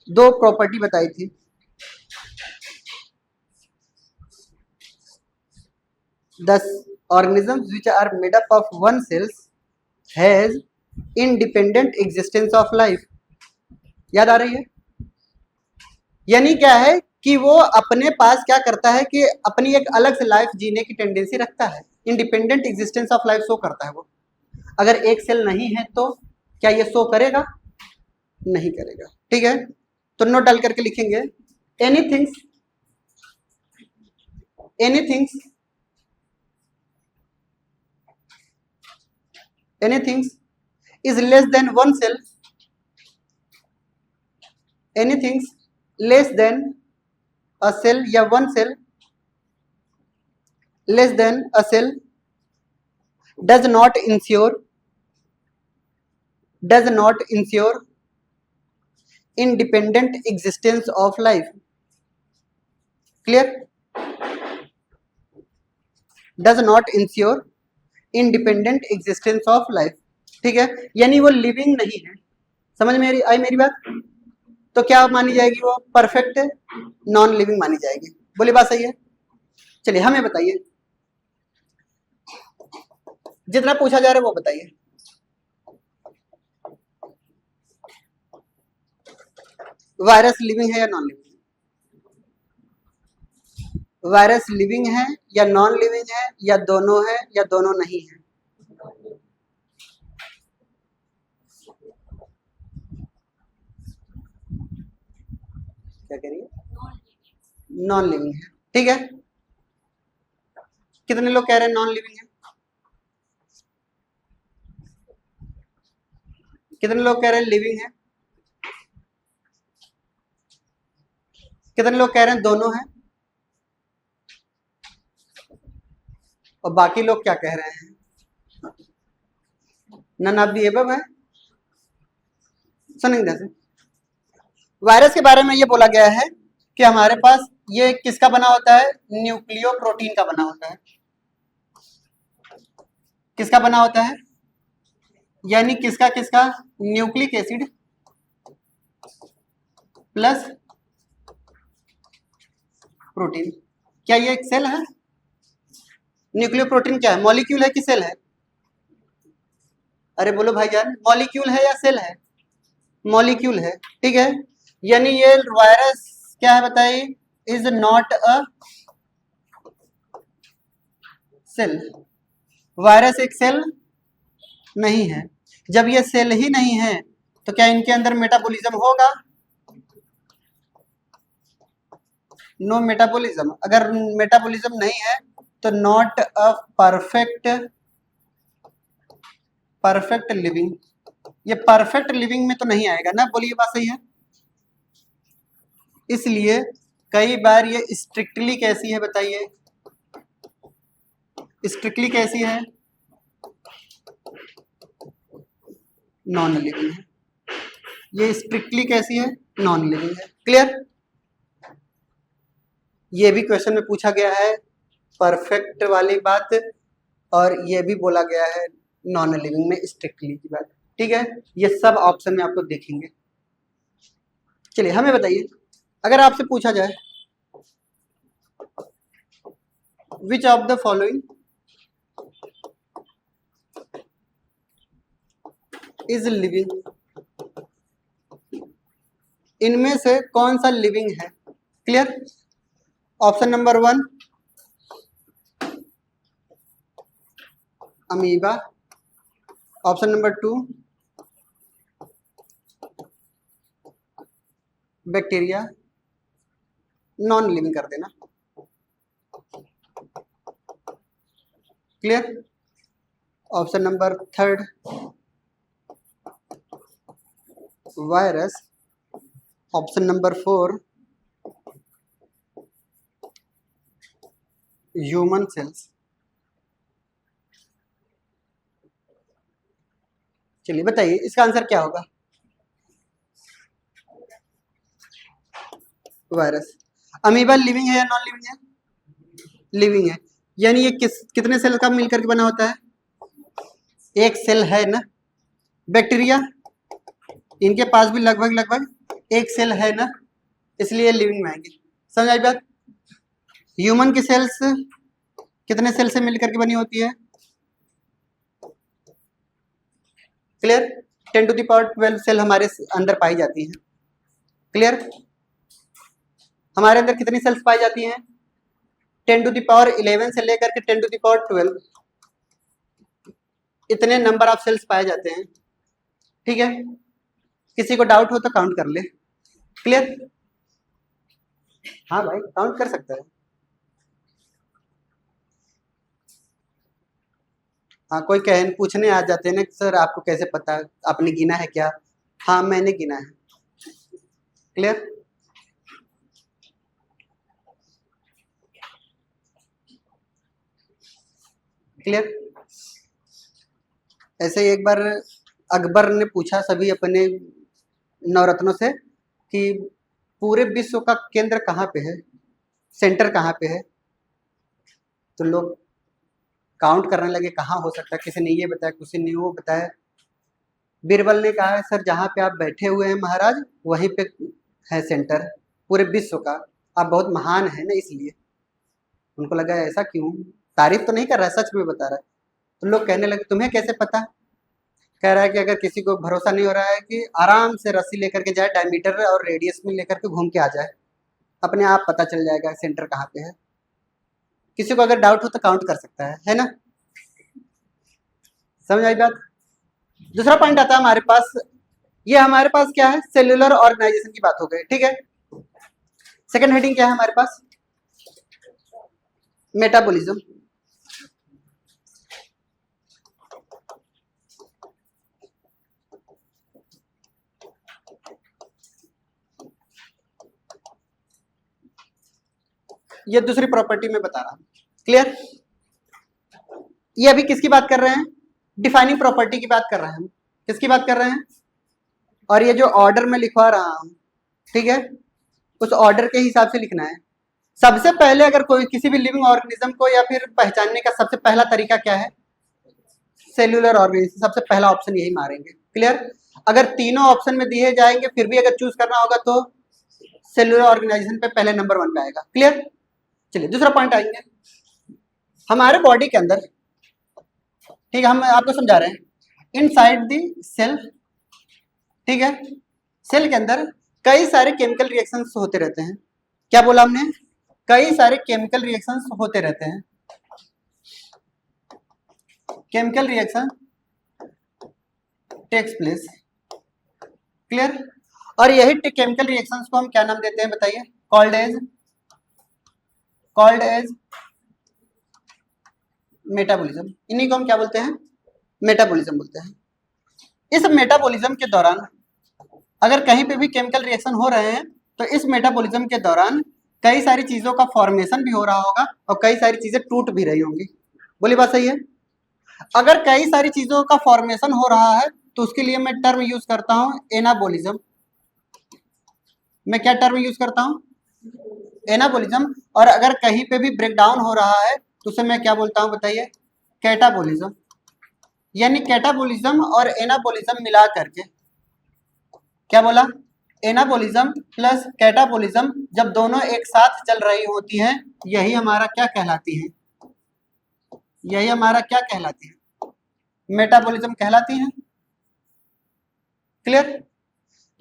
2 प्रॉपर्टी बताई थी। The organisms which are made up of 1 cells has independent existence of life. याद आ रही है? यानी क्या है कि वो अपने पास क्या करता है कि अपनी एक अलग से लाइफ जीने की टेंडेंसी रखता है। Independent existence of life show करता है वो। अगर एक सेल नहीं है तो क्या ये शो करेगा? नहीं करेगा, ठीक है? तो नोट डाल करके लिखेंगे एनीथिंग्स is less than 1 cell, anything less than a cell या 1 cell less than a cell does not ensure independent existence of life. Clear? Does not ensure independent existence of life, ठीक है? यानी वो लिविंग नहीं है। समझ में आई मेरी बात? तो क्या मानी जाएगी? वो परफेक्ट नॉन लिविंग मानी जाएगी। बोली बात सही है? चलिए हमें बताइए, जितना पूछा जा रहा है वो बताइए। वायरस लिविंग है या नॉन लिविंग? वायरस लिविंग है या नॉन लिविंग है या दोनों है या दोनों नहीं है? क्या कह रही है? नॉन लिविंग है, ठीक है? कितने लोग कह रहे हैं नॉन लिविंग है? कितने लोग कह रहे हैं लिविंग है? कितने लोग कह रहे हैं दोनों है? और बाकी लोग क्या कह रहे हैं? नन ऑफ द एबव है। सुनेंगे जैसे वायरस के बारे में ये बोला गया है कि हमारे पास ये किसका बना होता है? न्यूक्लियो प्रोटीन का बना होता है। किसका बना होता है? यानी किसका किसका? Nucleic acid plus protein. क्या ये एक सेल है? न्यूक्लियो प्रोटीन क्या है? मॉलिक्यूल है कि सेल है? अरे बोलो भाईजान, मॉलिक्यूल है या सेल है? मॉलिक्यूल है, ठीक है? यानी ये वायरस क्या है बताइए? Is not a cell. Virus एक सेल नहीं है। जब ये सेल ही नहीं है तो क्या इनके अंदर मेटाबॉलिज्म होगा? No metabolism. अगर मेटाबॉलिज्म नहीं है तो नॉट अ परफेक्ट लिविंग। ये परफेक्ट लिविंग में तो नहीं आएगा ना, बोलिए बात सही है। इसलिए कई बार ये स्ट्रिक्टली कैसी है बताइए, स्ट्रिक्टली कैसी है? नॉन लिविंग है। ये स्ट्रिक्टली कैसी है? नॉन लिविंग है। क्लियर? ये भी क्वेश्चन में पूछा गया है परफेक्ट वाली बात, और ये भी बोला गया है नॉन लिविंग में स्ट्रिक्टली की बात। ठीक है, ये सब ऑप्शन में आपको देखेंगे। चलिए हमें बताइए, अगर आपसे पूछा जाए which of the following is living, इनमें से कौन सा लिविंग है? Clear? Option number 1 amoeba, option number 2 bacteria, non living कर देना। Clear? Option number 3 virus, option number 4 human cells. चलिए बताइए इसका आंसर क्या होगा? वायरस। अमीबा लिविंग है या नॉन लिविंग है? लिविंग है। यानी ये कितने सेल का मिलकर के बना होता है? एक सेल है ना। बैक्टीरिया, इनके पास भी लगभग एक सेल है ना, इसलिए लिविंग में आएंगे। समझ आई बात? ह्यूमन की सेल्स कितने सेल से मिलकर के बनी होती है? Clear? 10 to the power 12 cell हमारे अंदर पाई जाती हैं। क्लियर? हमारे अंदर कितनी सेल्स पाई जाती हैं? 10 to the power 11 से लेकर के 10 to the power 12, इतने नंबर ऑफ सेल्स पाए जाते हैं। ठीक है, किसी को डाउट हो तो काउंट कर ले। क्लियर? हाँ भाई, काउंट कर सकता है। हाँ, कोई कहन पूछने आ जाते हैं ना, सर आपको कैसे पता, आपने गिना है क्या? हाँ मैंने गिना है। क्लियर? क्लियर? ऐसे ही एक बार अकबर ने पूछा सभी अपने नवरत्नों से कि पूरे विश्व का केंद्र कहाँ पे है, सेंटर कहाँ पे है? तो लोग काउंट करने लगे कहाँ हो सकता है, किसी ने ये बताया, किसी ने वो बताया। बीरबल ने कहा सर जहाँ पे आप बैठे हुए हैं महाराज, वहीं पे है सेंटर पूरे विश्व का, आप बहुत महान है ना, इसलिए। उनको लगा ऐसा क्यों, तारीफ तो नहीं कर रहा है, सच में बता रहा है। तो लोग कहने लगे तुम्हें कैसे पता? कह रहा है कि अगर किसी को भरोसा नहीं हो रहा है कि आराम से रस्सी लेकर के जाए, डायमीटर और रेडियस में लेकर के घूम के आ जाए, अपने आप पता चल जाएगा सेंटर कहाँ पे है। किसी को अगर डाउट हो तो काउंट कर सकता है ना? समझ आई बात? दूसरा पॉइंट आता है हमारे पास, ये हमारे पास क्या है, सेल्यूलर ऑर्गेनाइजेशन की बात हो गई। ठीक है, सेकंड हेडिंग क्या है हमारे पास? मेटाबॉलिज्म। ये दूसरी प्रॉपर्टी में बता रहा हूं। क्लियर? ये अभी किसकी बात कर रहे हैं? डिफाइनिंग प्रॉपर्टी की बात कर रहे हैं हम। किसकी बात कर रहे हैं? और ये जो ऑर्डर में लिखवा रहा हूं, ठीक है, उस ऑर्डर के हिसाब से लिखना है। सबसे पहले अगर कोई किसी भी लिविंग ऑर्गेनिज्म को या फिर पहचानने का सबसे पहला तरीका क्या है? Cellular organism. सबसे पहला ऑप्शन यही मारेंगे। क्लियर? अगर तीनों ऑप्शन में दिए जाएंगे फिर भी अगर चूज करना होगा तो सेल्यूलर ऑर्गेनाइजेशन पे पहले नंबर 1 पे आएगा। क्लियर? चलिए दूसरा पॉइंट आएंगे, हमारे बॉडी के अंदर, ठीक है, हम आपको समझा रहे हैं, इनसाइड द सेल, ठीक है, सेल के अंदर कई सारे केमिकल रिएक्शंस होते रहते हैं। क्या बोला हमने? कई सारे केमिकल रिएक्शंस होते रहते हैं। Chemical reaction takes place. Clear? और यही केमिकल रिएक्शंस को हम क्या नाम देते हैं बताइए? Called as metabolism. इन्हीं को हम क्या बोलते हैं? मेटाबॉलिज्म बोलते हैं। इस मेटाबॉलिज्म के दौरान अगर कहीं पे भी केमिकल रिएक्शन हो रहे हैं तो इस मेटाबॉलिज्म के दौरान कई सारी चीजों का फॉर्मेशन भी हो रहा होगा और कई सारी चीजें टूट भी रही होंगी। बोली बात सही है? अगर कई सारी चीजों का फॉर्मेशन हो रहा है तो उसके लिए मैं टर्म यूज करता हूं एनाबॉलिज्म। मैं क्या टर्म यूज करता हूं? एनाबॉलिज्म। और अगर कहीं पे भी ब्रेकडाउन हो रहा है तो उसे मैं क्या बोलता हूं बताइए? कैटाबॉलिज्म। यानी कैटाबॉलिज्म और एनाबॉलिज्म मिला करके क्या बोला? एनाबॉलिज्म प्लस कैटाबॉलिज्म जब दोनों एक साथ चल रही होती हैं यही हमारा क्या कहलाती है? यही हमारा क्या कहलाती है? मेटाबॉलिज्म कहलाती है। क्लियर?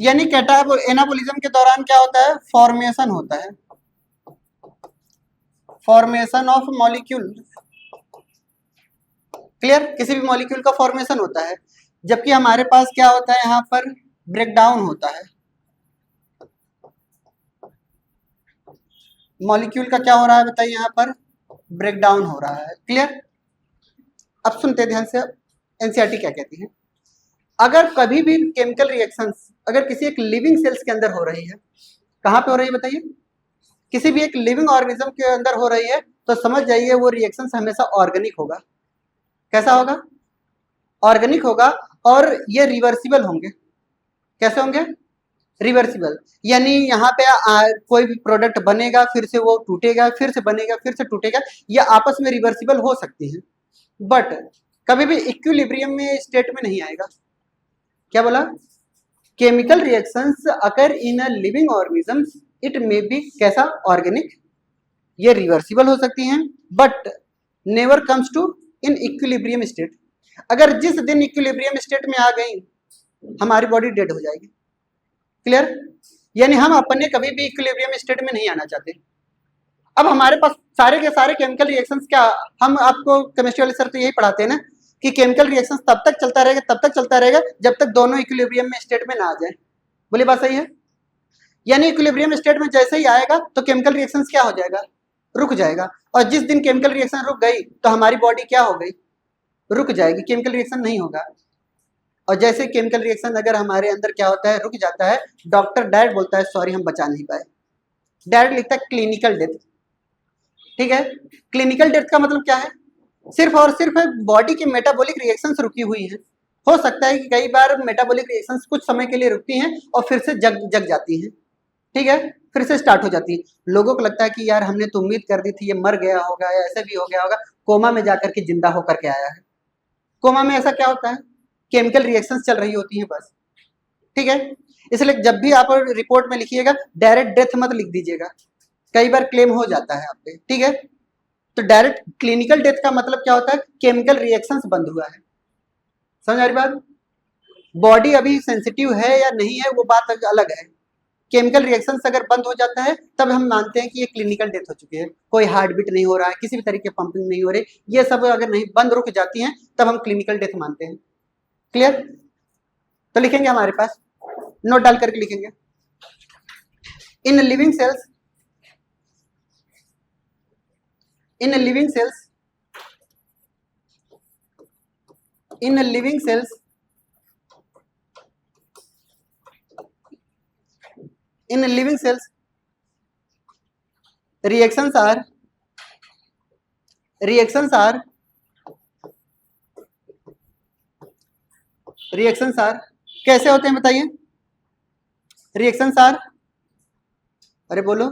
यानी एनाबॉलिज्म के दौरान क्या होता है? फॉर्मेशन होता है, फॉर्मेशन ऑफ मॉलिक्यूल। क्लियर? किसी भी मॉलिक्यूल का फॉर्मेशन होता है, जबकि हमारे पास क्या होता है? यहाँ पर ब्रेकडाउन होता है। मॉलिक्यूल का क्या हो रहा है बताइए? यहाँ पर ब्रेकडाउन हो रहा है। क्लियर? अब सुनते ध्यान से, एनसीईआरटी क्या कहती है। अगर कभी भी केमिकल रिएक्शंस अगर किसी एक लिविंग सेल्स के अंदर हो रही है, कहाँ पे हो रही है बताइए? किसी भी एक लिविंग ऑर्गेनिज्म के अंदर हो रही है तो समझ जाइए वो रिएक्शंस हमेशा ऑर्गेनिक होगा। कैसा होगा? ऑर्गेनिक होगा। और ये रिवर्सिबल होंगे। कैसे होंगे? रिवर्सिबल। यानी यहाँ पे कोई भी प्रोडक्ट बनेगा, फिर से वो टूटेगा, फिर से बनेगा, फिर से टूटेगा। ये आपस में रिवर्सिबल हो सकती है, बट कभी भी इक्विलिब्रियम में स्टेट में नहीं आएगा। क्या बोला? Chemical reactions occur in a living organisms it may be कैसा? ऑर्गेनिक। ये रिवर्सिबल हो सकती हैं but never comes to in equilibrium state. अगर जिस दिन इक्विलिब्रियम स्टेट में आ गई हमारी बॉडी डेड हो जाएगी। क्लियर? यानी हम अपने कभी भी इक्विलिब्रियम स्टेट में नहीं आना चाहते। अब हमारे पास सारे के सारे केमिकल रिएक्शंस क्या, हम आपको केमिस्ट्री वाले सर तो यही पढ़ाते हैं ना कि केमिकल रिएक्शंस तब तक चलता रहेगा जब तक दोनों इक्विलिब्रियम में स्टेट में ना आ जाए। बोली बात सही है? यानी इक्विलिब्रियम स्टेट में जैसे ही आएगा तो केमिकल रिएक्शंस क्या हो जाएगा? रुक जाएगा। और जिस दिन केमिकल रिएक्शन रुक गई तो हमारी बॉडी क्या हो गई? रुक जाएगी, केमिकल रिएक्शन नहीं होगा। और जैसे केमिकल रिएक्शन अगर हमारे अंदर क्या होता है? रुक जाता है, डॉक्टर डायरेक्ट बोलता है सॉरी हम बचा नहीं पाए, डायरेक्ट लिखता है क्लिनिकल डेथ। ठीक है? क्लिनिकल डेथ का मतलब क्या है? सिर्फ और सिर्फ बॉडी की मेटाबॉलिक रिएक्शंस रुकी हुई है। हो सकता है कि कई बार मेटाबॉलिक रिएक्शंस कुछ समय के लिए रुकती हैं और फिर से जग जाती हैं। ठीक है? फिर से स्टार्ट हो जाती है। लोगों को लगता है कि यार हमने तो उम्मीद कर दी थी ये मर गया होगा या ऐसे भी हो गया होगा, कोमा में जाकर के जिंदा होकर के आया है। कोमा में ऐसा क्या होता है? केमिकल रिएक्शंस चल रही होती हैं बस। ठीक है? इसलिए जब भी आप रिपोर्ट में लिखिएगा डायरेक्ट डेथ मत लिख दीजिएगा, कई बार क्लेम हो जाता है आप पे। ठीक है? तो डायरेक्ट क्लिनिकल डेथ का मतलब क्या होता है? केमिकल रिएक्शंस बंद हुआ है। समझ आ रही बात? बॉडी अभी सेंसिटिव है या नहीं है वो बात अलग है। केमिकल रिएक्शंस अगर बंद हो जाता है तब हम मानते हैं कि ये क्लिनिकल डेथ हो चुकी है। कोई हार्ट बीट नहीं हो रहा है, किसी भी तरीके पंपिंग नहीं हो रही, ये सब अगर नहीं बंद रुक जाती हैं तब हम क्लिनिकल डेथ मानते हैं। क्लियर? तो लिखेंगे हमारे पास, नोट डाल करके लिखेंगे, in living cells in living cells reactions are कैसे होते हैं बताइए? रिएक्शंस आर, अरे बोलो,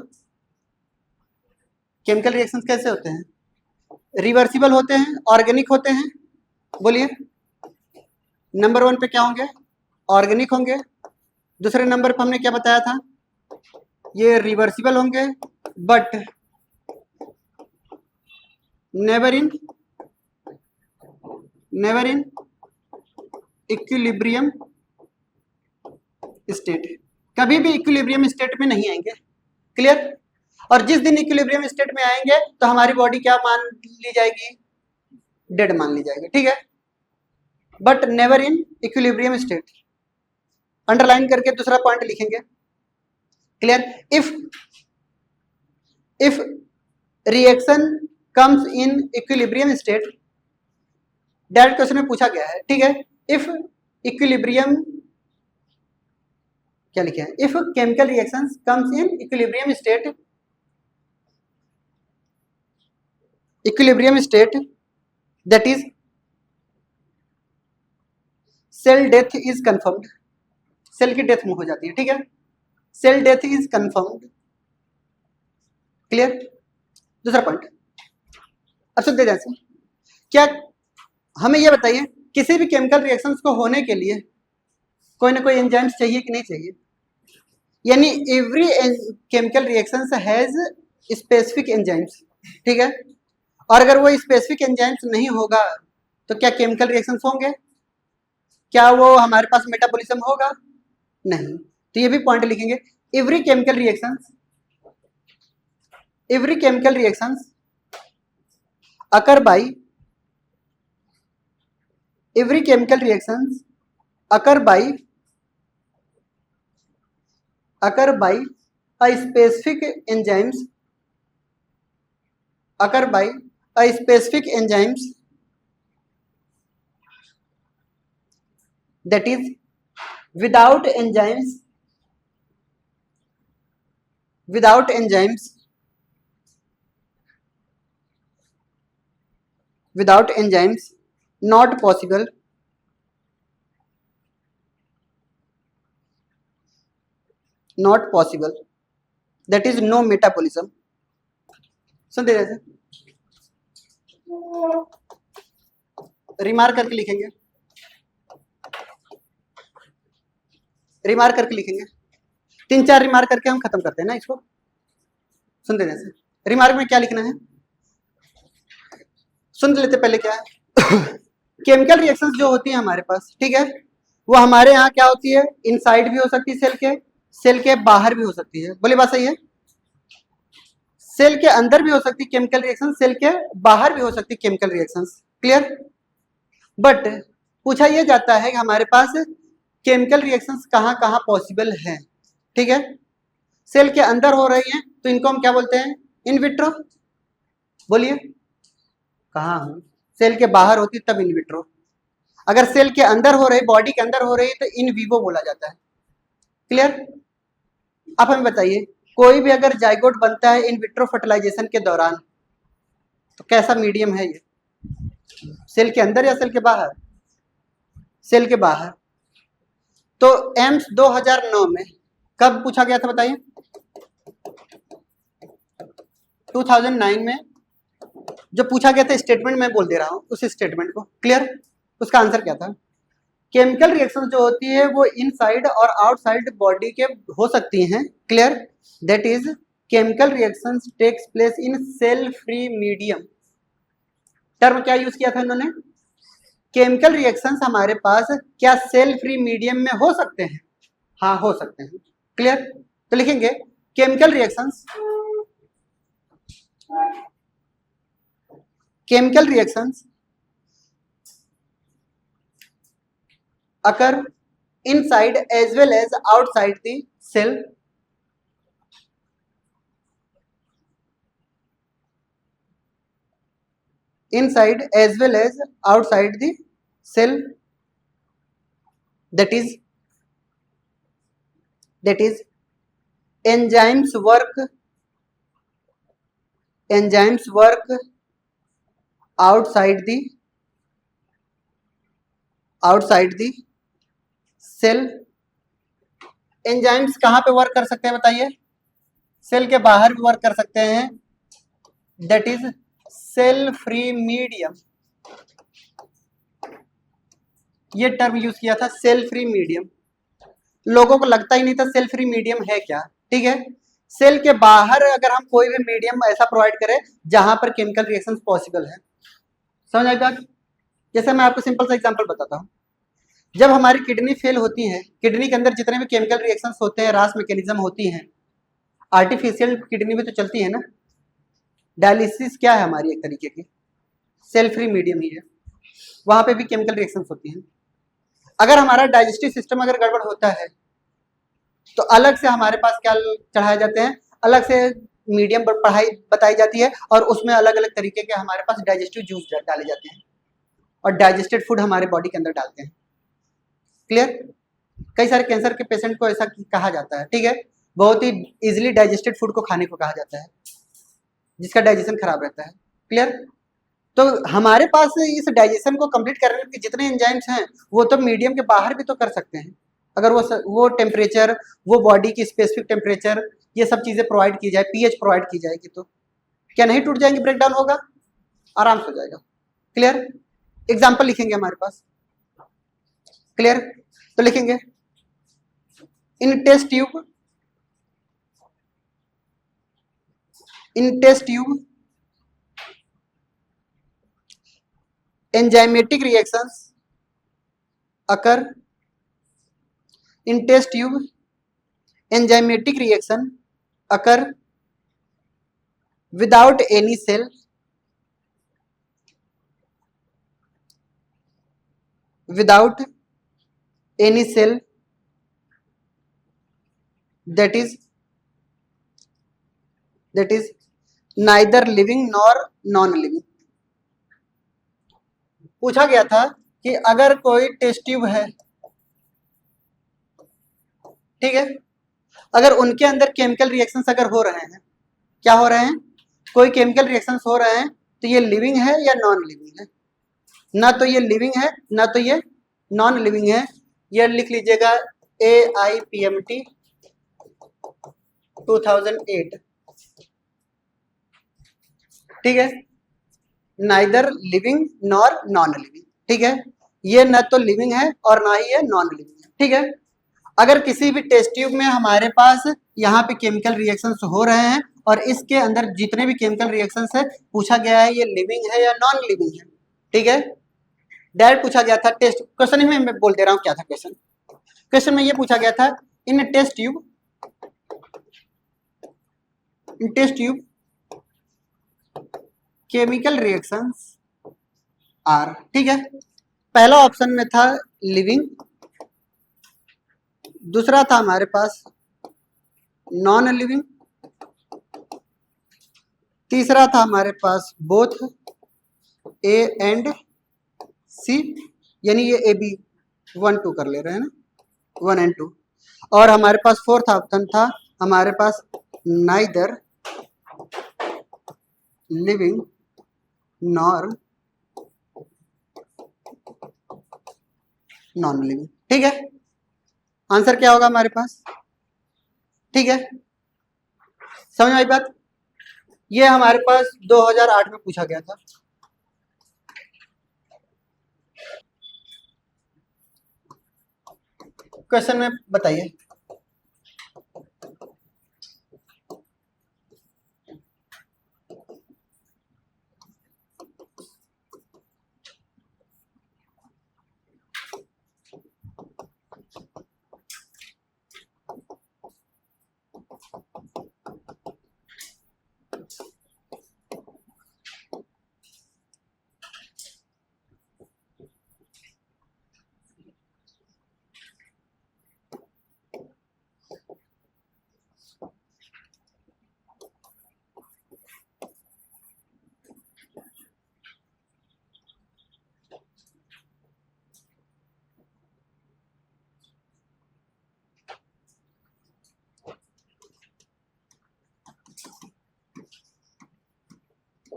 केमिकल रिएक्शंस कैसे होते हैं? रिवर्सिबल होते हैं, ऑर्गेनिक होते हैं। बोलिए, नंबर 1 पे क्या होंगे? ऑर्गेनिक होंगे। दूसरे नंबर पे हमने क्या बताया था? ये रिवर्सिबल होंगे but never in equilibrium state, कभी भी इक्विलिब्रियम स्टेट में नहीं आएंगे। क्लियर? और जिस दिन इक्विलिब्रियम स्टेट में आएंगे तो हमारी बॉडी क्या मान ली जाएगी? डेड मान ली जाएगी, ठीक है, but never in equilibrium state. Underline करके दूसरा पॉइंट लिखेंगे, clear. If reaction comes in equilibrium state, direct question में पूछा गया है, ठीक है। इफ इक्विलिब्रियम, क्या लिखे हैं, if chemical reactions comes in equilibrium state that is cell death is confirmed, cell की डेथ हो जाती है, ठीक है, cell death is confirmed, clear. दूसरा पॉइंट, अब सुनते ध्यान से, क्या हमें यह बताइए किसी भी केमिकल रिएक्शंस को होने के लिए कोई ना कोई एंजाइम्स चाहिए कि नहीं चाहिए, यानी every chemical reactions has specific enzymes, ठीक है, और अगर वो स्पेसिफिक एंजाइम्स नहीं होगा तो क्या केमिकल रिएक्शंस होंगे, क्या वो हमारे पास मेटाबॉलिज्म होगा, नहीं। तो ये भी पॉइंट लिखेंगे, every chemical reactions occur by, every chemical reactions occur by a specific enzymes that is without enzymes not possible, that is no metabolism। सुनते जैसे रिमार्क करके लिखेंगे, तीन चार रिमार्क करके हम खत्म करते हैं ना इसको। सुनते जैसे रिमार्क में क्या लिखना है, सुन लेते पहले क्या है। केमिकल रिएक्शंस जो होती है हमारे पास, ठीक है, वो हमारे यहाँ क्या होती है, इनसाइड भी हो सकती है सेल के बाहर भी हो सकती है, बोली बात सही है। सेल के अंदर भी हो सकती है केमिकल रिएक्शन, सेल के बाहर भी हो सकती है केमिकल रिएक्शंस, क्लियर। बट पूछा यह जाता है कि हमारे पास केमिकल रिएक्शंस कहाँ कहाँ पॉसिबल है, ठीक है। सेल के अंदर हो रही है तो इनको हम क्या बोलते हैं, इन विट्रो, बोलिए कहाँ हूँ, सेल के बाहर होती तब इन विट्रो, अगर सेल के अंदर हो रही, बॉडी के अंदर हो रही तो इन विवो बोला जाता है, क्लियर। अब हमें बताइए कोई भी अगर जाइगोट बनता है इन विट्रो फर्टिलाइजेशन के दौरान तो कैसा मीडियम है ये, सेल के अंदर या सेल के बाहर, सेल के बाहर। तो एम्स 2009 में कब पूछा गया था बताइए, 2009 में जो पूछा गया था स्टेटमेंट मैं बोल दे रहा हूं उस स्टेटमेंट को, क्लियर। उसका आंसर क्या था, केमिकल रिएक्शन जो होती है वो इनसाइड और आउटसाइड बॉडी के हो सकती हैं, clear. That is chemical reactions takes place in cell free medium. Term क्या यूज किया था इन्होंने, केमिकल रिएक्शंस हमारे पास क्या सेल फ्री मीडियम में हो सकते हैं, हाँ हो सकते हैं, क्लियर। तो लिखेंगे chemical reactions occur inside as well as outside the cell, inside as well as outside the cell, that is enzymes work outside the cell. Enzymes कहाँ पे वर्क कर सकते हैं बताइए, सेल के बाहर भी वर्क कर सकते हैं, that is cell free medium. ये टर्म यूज किया था सेल फ्री मीडियम, लोगों को लगता ही नहीं था सेल फ्री मीडियम है क्या, ठीक है। सेल के बाहर अगर हम कोई भी मीडियम ऐसा प्रोवाइड करें जहां पर केमिकल रिएक्शंस पॉसिबल है, समझ आएगा। जैसे मैं आपको सिंपल सा एग्जांपल बताता हूँ, जब हमारी किडनी फेल होती है, किडनी के अंदर जितने भी केमिकल रिएक्शंस होते हैं, रास मैकेनिज्म होती हैं, आर्टिफिशियल किडनी भी तो चलती है ना, डायलिसिस क्या है हमारी एक तरीके की, सेल फ्री मीडियम ही है, वहां पे भी केमिकल रिएक्शंस होती हैं। अगर हमारा डाइजेस्टिव सिस्टम अगर गड़बड़ होता है तो अलग से हमारे पास क्या चढ़ाए जाते हैं, अलग से मीडियम पर पढ़ाई बताई जाती है और उसमें अलग अलग तरीके के हमारे पास डाइजेस्टिव जूस डाले जाते हैं और डाइजेस्टेड फूड हमारे बॉडी के अंदर डालते हैं। क्लियर? कई सारे कैंसर के पेशेंट को ऐसा कहा जाता है, ठीक है, बहुत ही इजिली डाइजेस्टेड फूड को खाने को कहा जाता है जिसका डाइजेशन खराब रहता है। क्लियर? तो हमारे पास इस डाइजेशन को कंप्लीट करने के जितने एंजाइम्स हैं वो तो मीडियम के बाहर भी तो कर सकते हैं, अगर वो टेम्परेचर, वो बॉडी की स्पेसिफिक टेम्परेचर, ये सब चीजें प्रोवाइड की जाए, पीएच प्रोवाइड की जाएगी तो क्या नहीं टूट जाएंगे, ब्रेक डाउन होगा, आराम से हो जाएगा। क्लियर? एग्जाम्पल लिखेंगे हमारे पास। क्लियर? तो लिखेंगे in test tube, in test tube enzymatic reactions occur, in test tube enzymatic reaction occur without any cell, without any cell, that is neither living nor non living। पूछा गया था कि अगर कोई टेस्ट ट्यूब है, ठीक है, अगर उनके अंदर केमिकल रिएक्शंस अगर हो रहे हैं, क्या हो रहे हैं, कोई केमिकल रिएक्शंस हो रहे हैं, तो ये लिविंग है या नॉन लिविंग है? ना तो ये लिविंग है ना तो ये नॉन लिविंग है। ये लिख लीजिएगा AIPMT 2008, ठीक है, neither living nor non living, ठीक है, ये न तो लिविंग है और ना ही ये नॉन लिविंग है, ठीक है। अगर किसी भी टेस्ट ट्यूब में हमारे पास यहाँ पे केमिकल रिएक्शंस हो रहे हैं और इसके अंदर जितने भी केमिकल रिएक्शंस है, पूछा गया है ये लिविंग है या नॉन लिविंग है, ठीक है, डायरेक्ट पूछा गया था। टेस्ट क्वेश्चन ही मैं बोल दे रहा हूँ क्या था क्वेश्चन। क्वेश्चन में ये पूछा गया था in test tube chemical reactions are, ठीक है, पहला ऑप्शन में था लिविंग, दूसरा था हमारे पास नॉन लिविंग, तीसरा था हमारे पास बोथ ए एंड सी, यानी ये ए बी 1 2 कर ले रहे हैं ना, 1 and 2, और हमारे पास फोर्थ ऑप्शन था हमारे पास neither living nor non living, ठीक है। आंसर क्या होगा हमारे पास, ठीक है, समझ में आई बात। ये हमारे पास 2008 में पूछा गया था। क्वेश्चन में बताइए,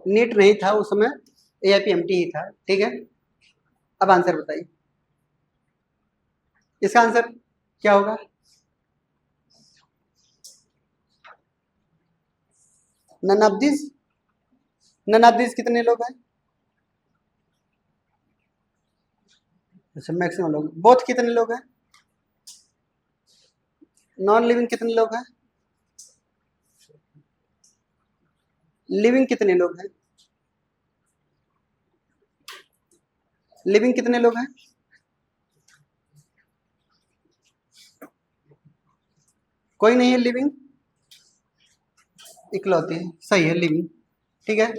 नीट नहीं था उस समय, AIPMT ही था, ठीक है। अब आंसर बताइए, इसका आंसर क्या होगा, नन ऑफ दिस कितने लोग हैं, अच्छा मैक्सिमम लोग, बोथ कितने लोग हैं, नॉन लिविंग कितने लोग हैं, लिविंग कितने लोग हैं, लिविंग कितने लोग हैं, कोई नहीं है लिविंग, इकलौती है, सही है लिविंग, ठीक है।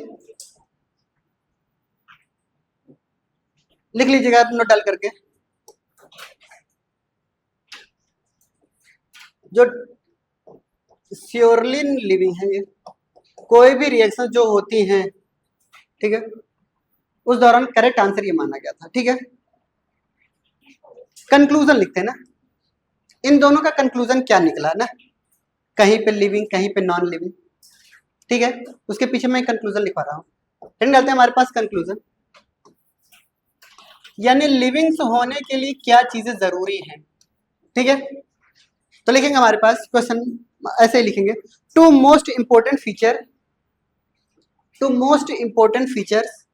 लिख लीजिएगा नोट डाल करके। जो श्योरली लिविंग है, ये कोई भी रिएक्शन जो होती हैं, ठीक है, उस दौरान करेक्ट आंसर ये माना गया था। ठीक है, कंक्लूजन लिखते हैं ना, इन दोनों का कंक्लूजन क्या निकला ना, कहीं पे लिविंग कहीं पे नॉन लिविंग। ठीक है, उसके पीछे मैं कंक्लूजन लिखवा रहा हूँ। फिर डालते हैं हमारे पास कंक्लूजन, यानी लिविंग्स होने के लिए क्या चीजें जरूरी हैं। ठीक है, तो लिखेंगे हमारे पास क्वेश्चन ऐसे ही लिखेंगे, two most important feature, two most important features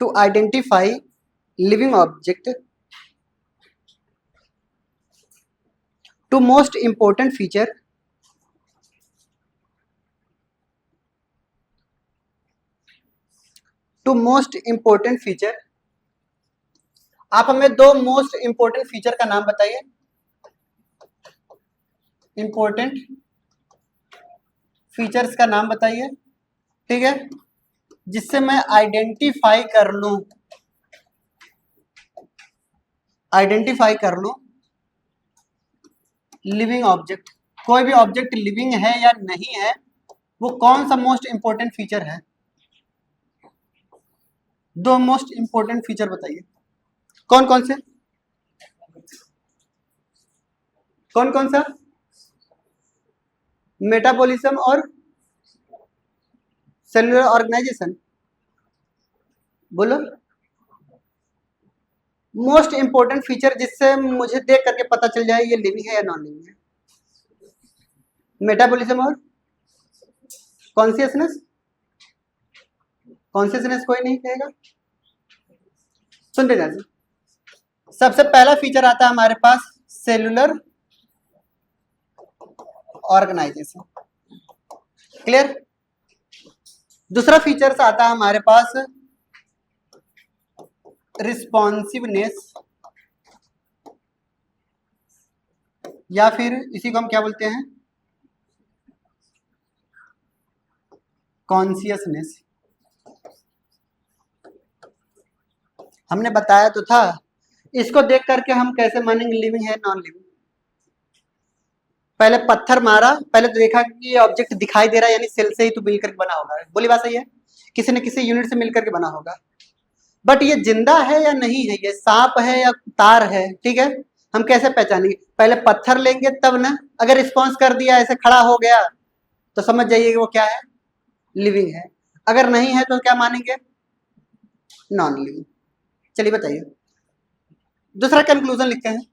to identify living object, two most important feature two most important feature. आप हमें दो मोस्ट इंपोर्टेंट फीचर का नाम बताइए, इंपोर्टेंट फीचर्स का नाम बताइए। ठीक है, जिससे मैं आइडेंटिफाई कर लूं, आइडेंटिफाई कर लूं लिविंग ऑब्जेक्ट, कोई भी ऑब्जेक्ट लिविंग है या नहीं है, वो कौन सा मोस्ट इंपोर्टेंट फीचर है। दो मोस्ट इंपोर्टेंट फीचर बताइए, कौन कौन से, कौन कौन सा, मेटाबॉलिज्म और सेलुलर ऑर्गेनाइजेशन, बोलो। मोस्ट इंपोर्टेंट फीचर जिससे मुझे देख करके पता चल जाए ये लिविंग है या नॉन लिविंग है, मेटाबॉलिज्म और कॉन्शियसनेस। कॉन्शियसनेस कोई नहीं कहेगा, सुनते जाइए। सबसे पहला फीचर आता है हमारे पास सेलुलर ऑर्गेनाइजेशन, क्लियर। दूसरा फीचर आता है हमारे पास रिस्पॉन्सिवनेस, या फिर इसी को हम क्या बोलते हैं, कॉन्शियसनेस। हमने बताया तो था, इसको देख करके हम कैसे मानेंगे लिविंग है नॉन लिविंग। पहले पत्थर मारा, पहले तो देखा कि ये ऑब्जेक्ट दिखाई दे रहा है, यानी सेल से ही तो मिलकर बना होगा, बोली बात सही है, किसी न किसी यूनिट से मिलकर के बना होगा। बट ये जिंदा है या नहीं है, ये सांप है या तार है, ठीक है, हम कैसे पहचानेंगे। पहले पत्थर लेंगे तब ना, अगर रिस्पॉन्स कर दिया, ऐसे खड़ा हो गया, तो समझ जाइए कि वो क्या है, लिविंग है। अगर नहीं है तो क्या मानेंगे, नॉन लिविंग। चलिए बताइए, दूसरा कंक्लूजन लिखते हैं।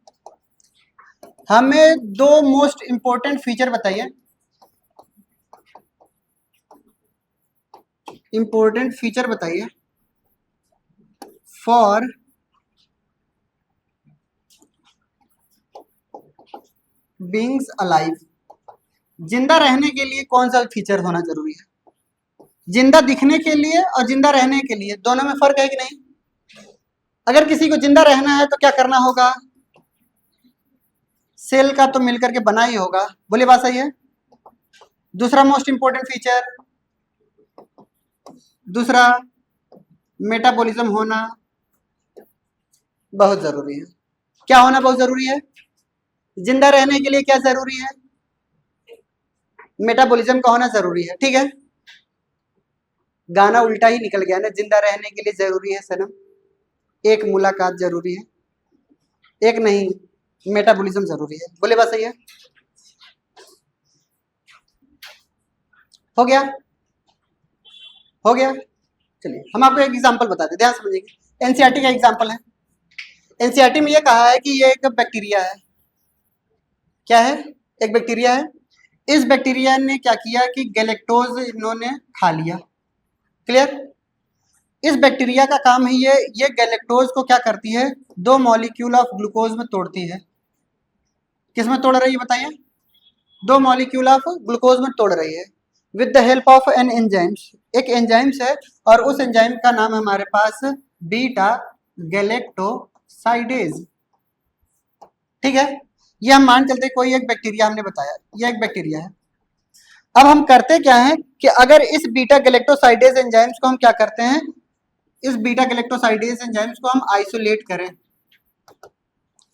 हमें दो मोस्ट इंपोर्टेंट फीचर बताइए, इंपोर्टेंट फीचर बताइए फॉर बीइंग्स अलाइव। जिंदा रहने के लिए कौन सा फीचर होना जरूरी है, जिंदा दिखने के लिए और जिंदा रहने के लिए, दोनों में फर्क है कि नहीं। अगर किसी को जिंदा रहना है तो क्या करना होगा, सेल का तो मिलकर के बना ही होगा, बोलिए बात सही है। दूसरा मोस्ट इंपोर्टेंट फीचर, दूसरा मेटाबॉलिज्म होना बहुत जरूरी है। क्या होना बहुत जरूरी है, जिंदा रहने के लिए क्या जरूरी है, मेटाबॉलिज्म का होना जरूरी है। ठीक है, गाना उल्टा ही निकल गया ना, जिंदा रहने के लिए जरूरी है सनम एक मुलाकात जरूरी है, एक नहीं, मेटाबॉलिज्म जरूरी है, बोले बात सही है। हो गया, हो गया। चलिए हम आपको एक एग्जांपल बताते हैं, ध्यान समझिएगा। एनसीईआरटी का एग्जांपल है। एनसीईआरटी में ये कहा है कि ये एक बैक्टीरिया है, क्या है, एक बैक्टीरिया है। इस बैक्टीरिया ने क्या किया कि गैलेक्टोज इन्होंने खा लिया, क्लियर। इस बैक्टीरिया का काम है ये गैलेक्टोज को क्या करती है, दो मॉलिक्यूल ऑफ ग्लूकोज में तोड़ती है। किस में तोड़ रही है बताइए, दो मॉलिक्यूल ऑफ ग्लूकोज में तोड़ रही है with the help of an enzymes. एक एंजाइम्स है और उस एंजाइम का नाम है हमारे पास बीटा गैलेक्टोसाइडेज। ठीक है, ये हम मान चलते कोई एक बैक्टीरिया हमने बताया, ये एक बैक्टीरिया है। अब हम करते क्या है कि अगर इस बीटा गैलेक्टोसाइडेज एंजाइम्स को हम क्या करते हैं, इस बीटा गैलेक्टोसाइडेज एंजाइम्स को हम आइसोलेट करें,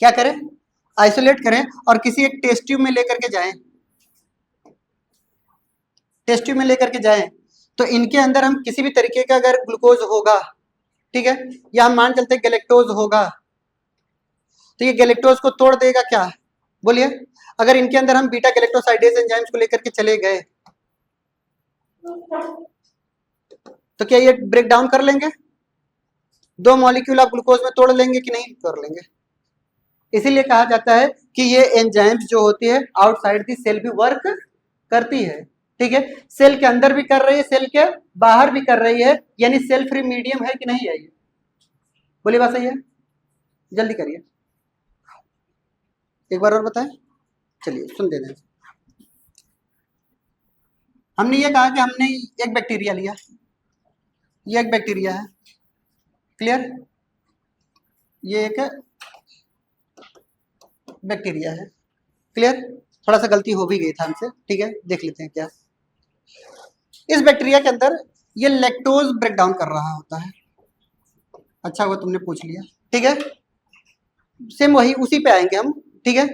क्या करें, आइसोलेट करें और किसी एक टेस्ट ट्यूब में लेकर के जाएं, टेस्ट ट्यूब में लेकर के जाएं, तो इनके अंदर हम किसी भी तरीके का अगर ग्लूकोज होगा, ठीक है, या हम मान चलते हैं गैलेक्टोज होगा, तो ये गैलेक्टोज को तोड़ देगा क्या, बोलिए। अगर इनके अंदर हम बीटा गैलेक्टोसाइडेज एंजाइम्स को लेकर के चले गए तो क्या ये ब्रेक डाउन कर लेंगे, 2 मॉलिक्यूल आप ग्लूकोज में तोड़ लेंगे कि नहीं, कर लेंगे। इसीलिए कहा जाता है कि ये एंजाइम्स जो होती है आउटसाइड दी सेल भी वर्क करती है, ठीक है, सेल के अंदर भी कर रही है, सेल के बाहर भी कर रही है, यानी सेल फ्री मीडियम है कि नहीं है ये, बोलिए बात सही है, जल्दी करिए, एक बार और बताएं, चलिए सुन दे दें। हमने ये कहा कि हमने एक बैक्टीरिया लिया, ये एक बैक्टीरिया है, क्लियर, ये एक बैक्टीरिया है, क्लियर, थोड़ा सा गलती हो भी गई था हमसे, ठीक है, देख लेते हैं क्या। इस बैक्टीरिया के अंदर ये लैक्टोज ब्रेक डाउन कर रहा होता है, अच्छा हुआ तुमने पूछ लिया, ठीक है, सेम वही उसी पे आएंगे हम, ठीक है।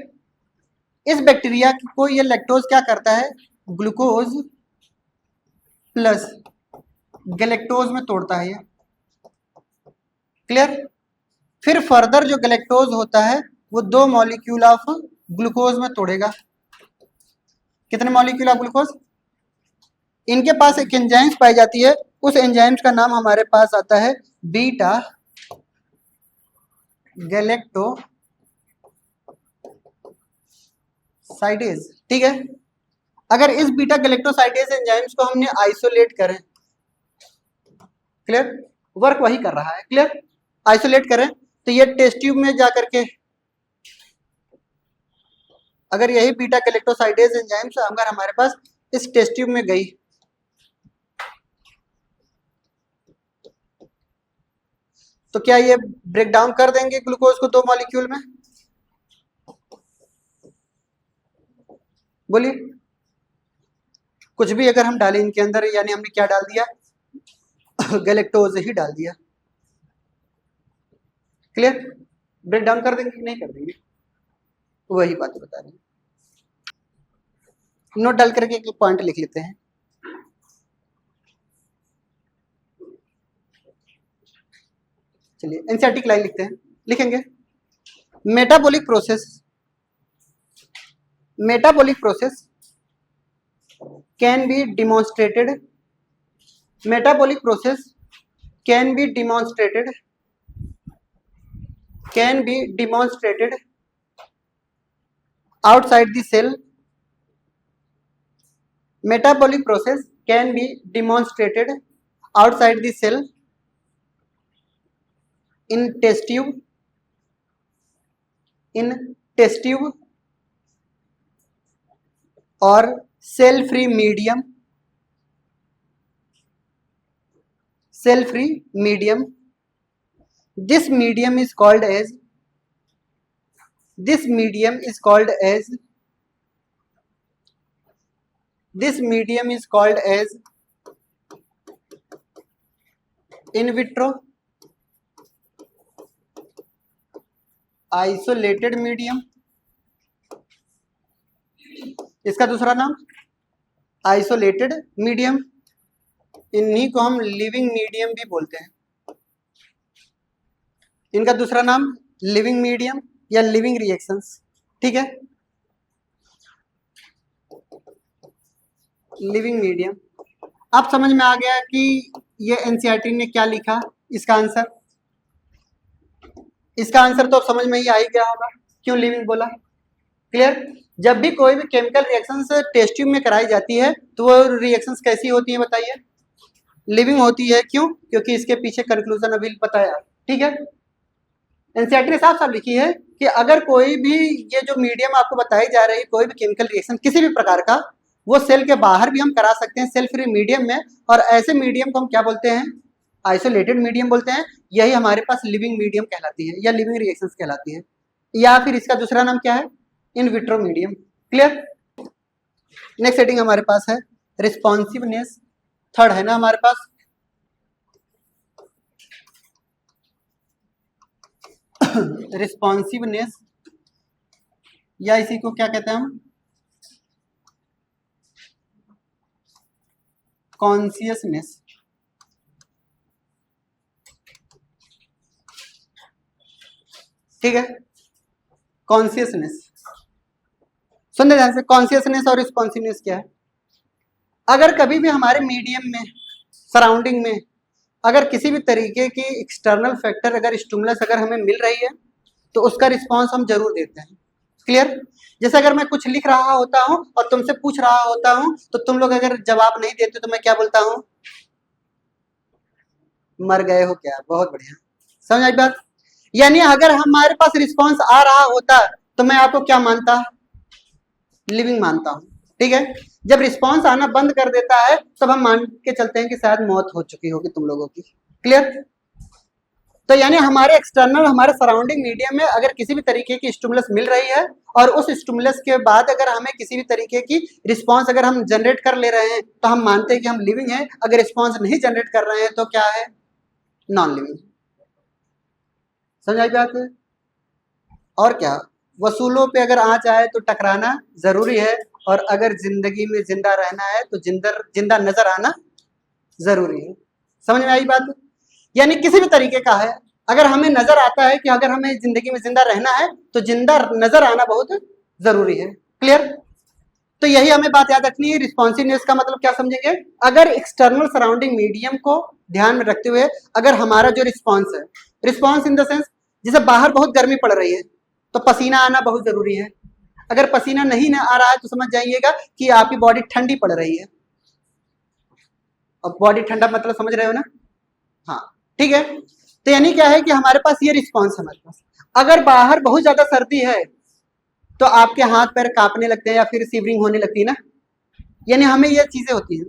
इस बैक्टीरिया को ये लैक्टोज क्या करता है, ग्लूकोज प्लस गैलेक्टोज में तोड़ता है ये, क्लियर। फिर फर्दर जो गैलेक्टोज होता है वो 2 मॉलिक्यूल ऑफ ग्लूकोज में तोड़ेगा, कितने मॉलिक्यूल ऑफ ग्लूकोज, इनके पास एक एंजाइम्स पाई जाती है, उस एंजाइम्स का नाम हमारे पास आता है बीटा गैलेक्टोसाइडेज, ठीक है। अगर इस बीटा गैलेक्टोसाइडेज एंजाइम्स को हमने आइसोलेट करें, क्लियर, वर्क वही कर रहा है, क्लियर, आइसोलेट करें तो ये टेस्ट ट्यूब में जाकर के अगर यही बीटा गैलेक्टोसाइडेज एंजाइम्स अगर हमारे पास इस टेस्ट ट्यूब में गई तो क्या ये ब्रेक डाउन कर देंगे ग्लूकोज को 2 मॉलिक्यूल में, बोलिए। कुछ भी अगर हम डालें इनके अंदर, यानी हमने क्या डाल दिया, गैलेक्टोज ही डाल दिया, क्लियर, ब्रेक डाउन कर देंगे कि नहीं कर देंगे, वही बातें बता रहे हैं। नोट डाल करके एक पॉइंट लिख लेते हैं, चलिए एनसीईआरटी की लाइन लिखते हैं, लिखेंगे metabolic process can be demonstrated, metabolic process can be demonstrated outside the cell, metabolic process can be demonstrated outside the cell in test tube or cell free medium, this medium is called as in vitro isolated medium, इसका दूसरा नाम isolated medium, इन्हीं को हम living medium भी बोलते हैं, इनका दूसरा नाम लिविंग मीडियम या लिविंग रिएक्शंस, ठीक है, लिविंग मीडियम। अब समझ में आ गया कि ये एनसीईआरटी ने क्या लिखा, इसका आंसर तो अब समझ में ही आ ही गया होगा, क्यों लिविंग बोला, क्लियर। जब भी कोई भी केमिकल रिएक्शंस टेस्ट ट्यूब में कराई जाती है तो वो रिएक्शंस कैसी होती है बताइए, लिविंग होती है, क्यों, क्योंकि इसके पीछे कंक्लूजन अभी बताया, ठीक है। एनसीईआरटी ने साफ साफ लिखी है कि अगर कोई भी ये जो मीडियम आपको बताई जा रही है, कोई भी केमिकल रिएक्शन किसी भी प्रकार का, वो सेल के बाहर भी हम करा सकते हैं, सेल फ्री मीडियम में, और ऐसे मीडियम को हम क्या बोलते हैं, आइसोलेटेड मीडियम बोलते हैं, यही हमारे पास लिविंग मीडियम कहलाती है या लिविंग रिएक्शंस कहलाती है, या फिर इसका दूसरा नाम क्या है, in vitro medium, clear. Next setting हमारे पास है रिस्पॉन्सिवनेस, थर्ड है ना हमारे पास, रिस्पॉन्सिवनेस, या इसी को क्या कहते हैं हम, कॉन्शियसनेस। ठीक है, कॉन्शियसनेस। सुन ध्यान से, कॉन्शियसनेस और रिस्पॉन्सिवनेस क्या है। अगर कभी भी हमारे मीडियम में, सराउंडिंग में अगर किसी भी तरीके की एक्सटर्नल फैक्टर, अगर स्टिमुलस अगर हमें मिल रही है तो उसका रिस्पॉन्स हम जरूर देते हैं। क्लियर। जैसे अगर मैं कुछ लिख रहा होता हूं और तुमसे पूछ रहा होता हूं तो तुम लोग अगर जवाब नहीं देते तो मैं क्या बोलता हूं, मर गए हो क्या। बहुत बढ़िया, समझ आई बात। यानी अगर हमारे पास रिस्पॉन्स आ रहा होता तो मैं आपको क्या मानता, लिविंग मानता हूं। ठीक है, जब रिस्पॉन्स आना बंद कर देता है तब हम मान के चलते हैं कि शायद मौत हो चुकी होगी तुम लोगों की। क्लियर। तो यानी हमारे एक्सटर्नल, हमारे सराउंडिंग मीडियम में अगर किसी भी तरीके की स्टिमुलस मिल रही है और उस स्टिमुलस के बाद अगर हमें किसी भी तरीके की रिस्पॉन्स अगर हम जनरेट कर ले रहे हैं तो हम मानते हैं कि हम लिविंग हैं। अगर रिस्पॉन्स नहीं जनरेट कर रहे हैं तो क्या है, नॉन लिविंग। समझ आई बात है। और क्या, वसूलों पे अगर आँच आए तो टकराना जरूरी है, और अगर जिंदगी में जिंदा रहना है तो जिंदा नजर आना जरूरी है। समझ में आई बात। यानी किसी भी तरीके का है, अगर हमें नजर आता है कि अगर हमें जिंदगी में जिंदा रहना है तो जिंदा नजर आना बहुत जरूरी है। क्लियर। तो यही हमें बात याद रखनी है। रिस्पॉन्सिवनेस का मतलब क्या समझेंगे, अगर एक्सटर्नल सराउंडिंग मीडियम को ध्यान में रखते हुए अगर हमारा जो रिस्पॉन्स है, रिस्पॉन्स इन द सेंस जैसे बाहर बहुत गर्मी पड़ रही है तो पसीना आना बहुत जरूरी है। अगर पसीना नहीं आ रहा है तो समझ जाइएगा कि आपकी बॉडी ठंडी पड़ रही है। और बॉडी ठंडा मतलब समझ रहे हो ना। हाँ ठीक है। तो यानी क्या है कि हमारे पास ये रिस्पॉन्स है हमारे पास। अगर बाहर बहुत ज्यादा सर्दी है तो आपके हाथ पैर कांपने लगते हैं या फिर शिवरिंग होने लगती है ना, यानी हमें ये चीजें होती हैं।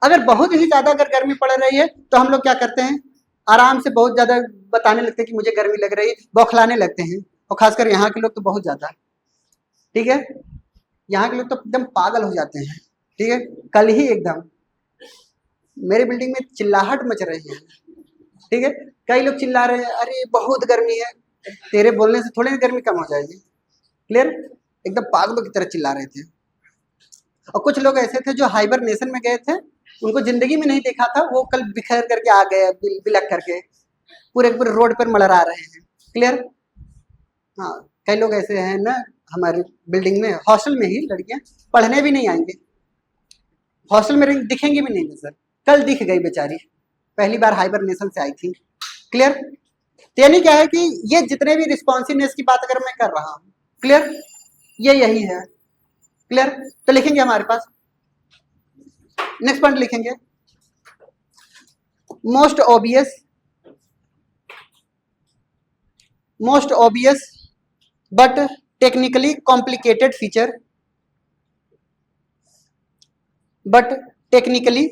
अगर बहुत ही ज्यादा अगर गर्मी पड़ रही है तो हम लोग क्या करते हैं, आराम से बहुत ज्यादा बताने लगते हैं कि मुझे गर्मी लग रही है, बौखलाने लगते हैं। और खासकर यहाँ के लोग तो बहुत ज्यादा, ठीक है, यहाँ के लोग तो एकदम पागल हो जाते हैं। ठीक है, कल ही एकदम मेरे बिल्डिंग में चिल्लाहट मच रही है। ठीक है, कई लोग चिल्ला रहे हैं अरे बहुत गर्मी है, तेरे बोलने से थोड़ी गर्मी कम हो जाएगी। क्लियर, एकदम पागलों की तरह चिल्ला रहे थे। और कुछ लोग ऐसे थे जो हाइबरनेशन में गए थे, उनको जिंदगी में नहीं देखा था, वो कल बिखर करके आ गए, बिलक करके पूरे पूरे रोड पर मलरा रहे हैं। क्लियर। हाँ, कई लोग ऐसे हैं ना हमारी बिल्डिंग में, हॉस्टल में ही लड़कियां पढ़ने भी नहीं आएंगे, हॉस्टल में दिखेंगी भी नहीं सर। कल दिख गई बेचारी, पहली बार हाइबरनेशन से आई थी। क्लियर। तो यानी क्या है कि ये जितने भी रिस्पॉन्सिवनेस की बात अगर मैं कर रहा हूं, क्लियर, ये यही है। क्लियर। तो लिखेंगे हमारे पास नेक्स्ट पॉइंट लिखेंगे, most obvious but technically complicated feature, but technically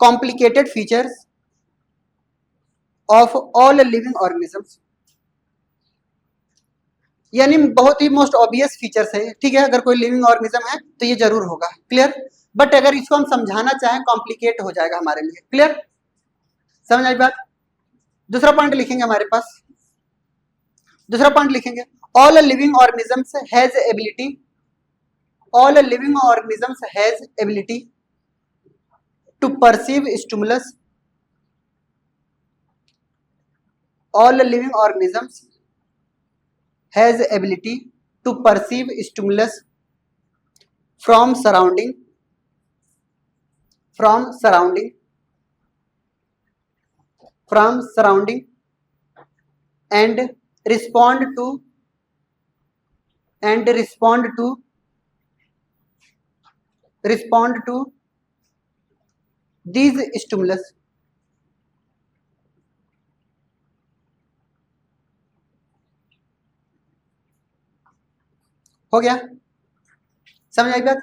complicated features of all living organisms। यानी बहुत ही मोस्ट ऑब्वियस फीचर्स है। ठीक है, अगर कोई लिविंग ऑर्गेनिज्म है तो ये जरूर होगा। क्लियर। बट अगर इसको हम समझाना चाहें कॉम्प्लिकेट हो जाएगा हमारे लिए। क्लियर, समझ आई बात। दूसरा पॉइंट लिखेंगे हमारे पास, दूसरा पॉइंट लिखेंगे, all living organisms has ability, all living organisms has ability to perceive stimulus, all living organisms has ability to perceive stimulus from surrounding and respond to these stimulus। हो गया, समझ आई बात।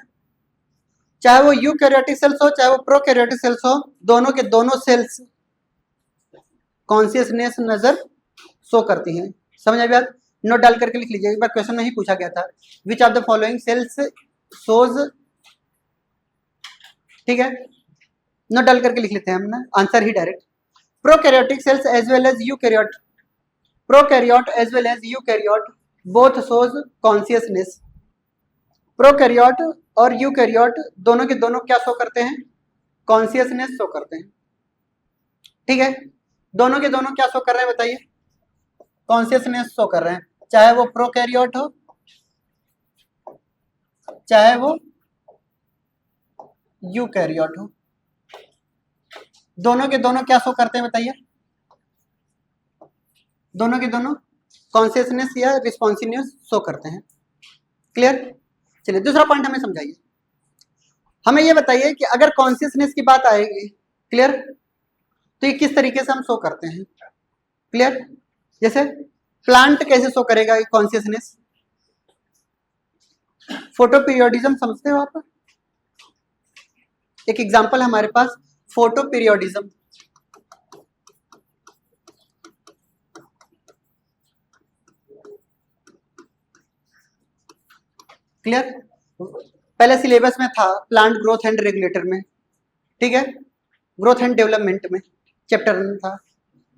चाहे वो यूकैरियोटिक सेल्स हो चाहे वो प्रोकैरियोटिक सेल्स हो, दोनों के दोनों सेल्स कॉन्शियसनेस नजर शो करती हैं। समझ आई बात। नोट डाल करके लिख लीजिए, एक बार क्वेश्चन में ही पूछा गया था, which of the following sales shows, ठीक है, नोट डाल करके लिख लेते हैं हम ना, आंसर ही direct. Prokaryotic cells as well as eukaryote, prokaryote as well as eukaryote both shows consciousness. Prokaryote और यूकैरियोट दोनों के दोनों क्या शो करते हैं? कॉन्शियसनेस शो करते हैं। ठीक है, दोनों के दोनों क्या शो कर रहे हैं बताइए? कॉन्शियसनेस शो कर रहे हैं, चाहे वो प्रोकैरियोट हो चाहे वो यूकैरियोट हो, दोनों के दोनों क्या शो करते हैं बताइए? दोनों के दोनों कॉन्शियसनेस या रिस्पॉन्सिवनेस शो करते हैं। क्लियर? चलिए दूसरा पॉइंट हमें समझाइए। हमें ये बताइए कि अगर कॉन्शियसनेस की बात आएगी, क्लियर, तो ये किस तरीके से हम शो करते हैं? क्लियर? जैसे प्लांट कैसे शो करेगा कॉन्शियसनेस? फोटो पीरियोडिज्म समझते हो आप? एक एग्जांपल हमारे पास फोटो पीरियोडिज्म। क्लियर? पहले सिलेबस में था प्लांट ग्रोथ एंड रेगुलेटर में, ठीक है, ग्रोथ एंड डेवलपमेंट में चैप्टर में था,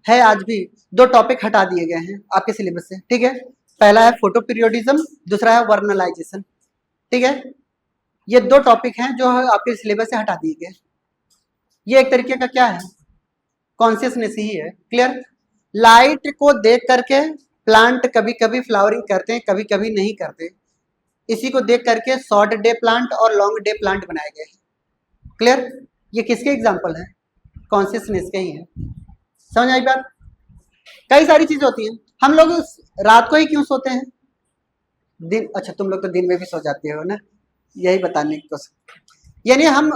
है आज भी। दो टॉपिक हटा दिए गए हैं आपके सिलेबस से, ठीक है। पहला है फोटो पीरियोडिज्म, दूसरा है वर्नलाइजेशन, ठीक है। ये दो टॉपिक हैं जो आपके सिलेबस से हटा दिए गए। ये एक तरीके का क्या है? कॉन्शियसनेस ही है। क्लियर? लाइट को देख करके प्लांट कभी कभी फ्लावरिंग करते हैं, कभी कभी नहीं करते। इसी को देख करके शॉर्ट डे प्लांट और लॉन्ग डे प्लांट बनाए गए हैं। क्लियर? ये किसके एग्जाम्पल है? कॉन्शियसनेस के ही है। समझ आई बात? कई सारी चीजें होती हैं। हम लोग रात को ही क्यों सोते हैं? दिन, अच्छा तुम लोग तो दिन में भी सो जाते हो ना, यही बताने की कोशिश। यानी हम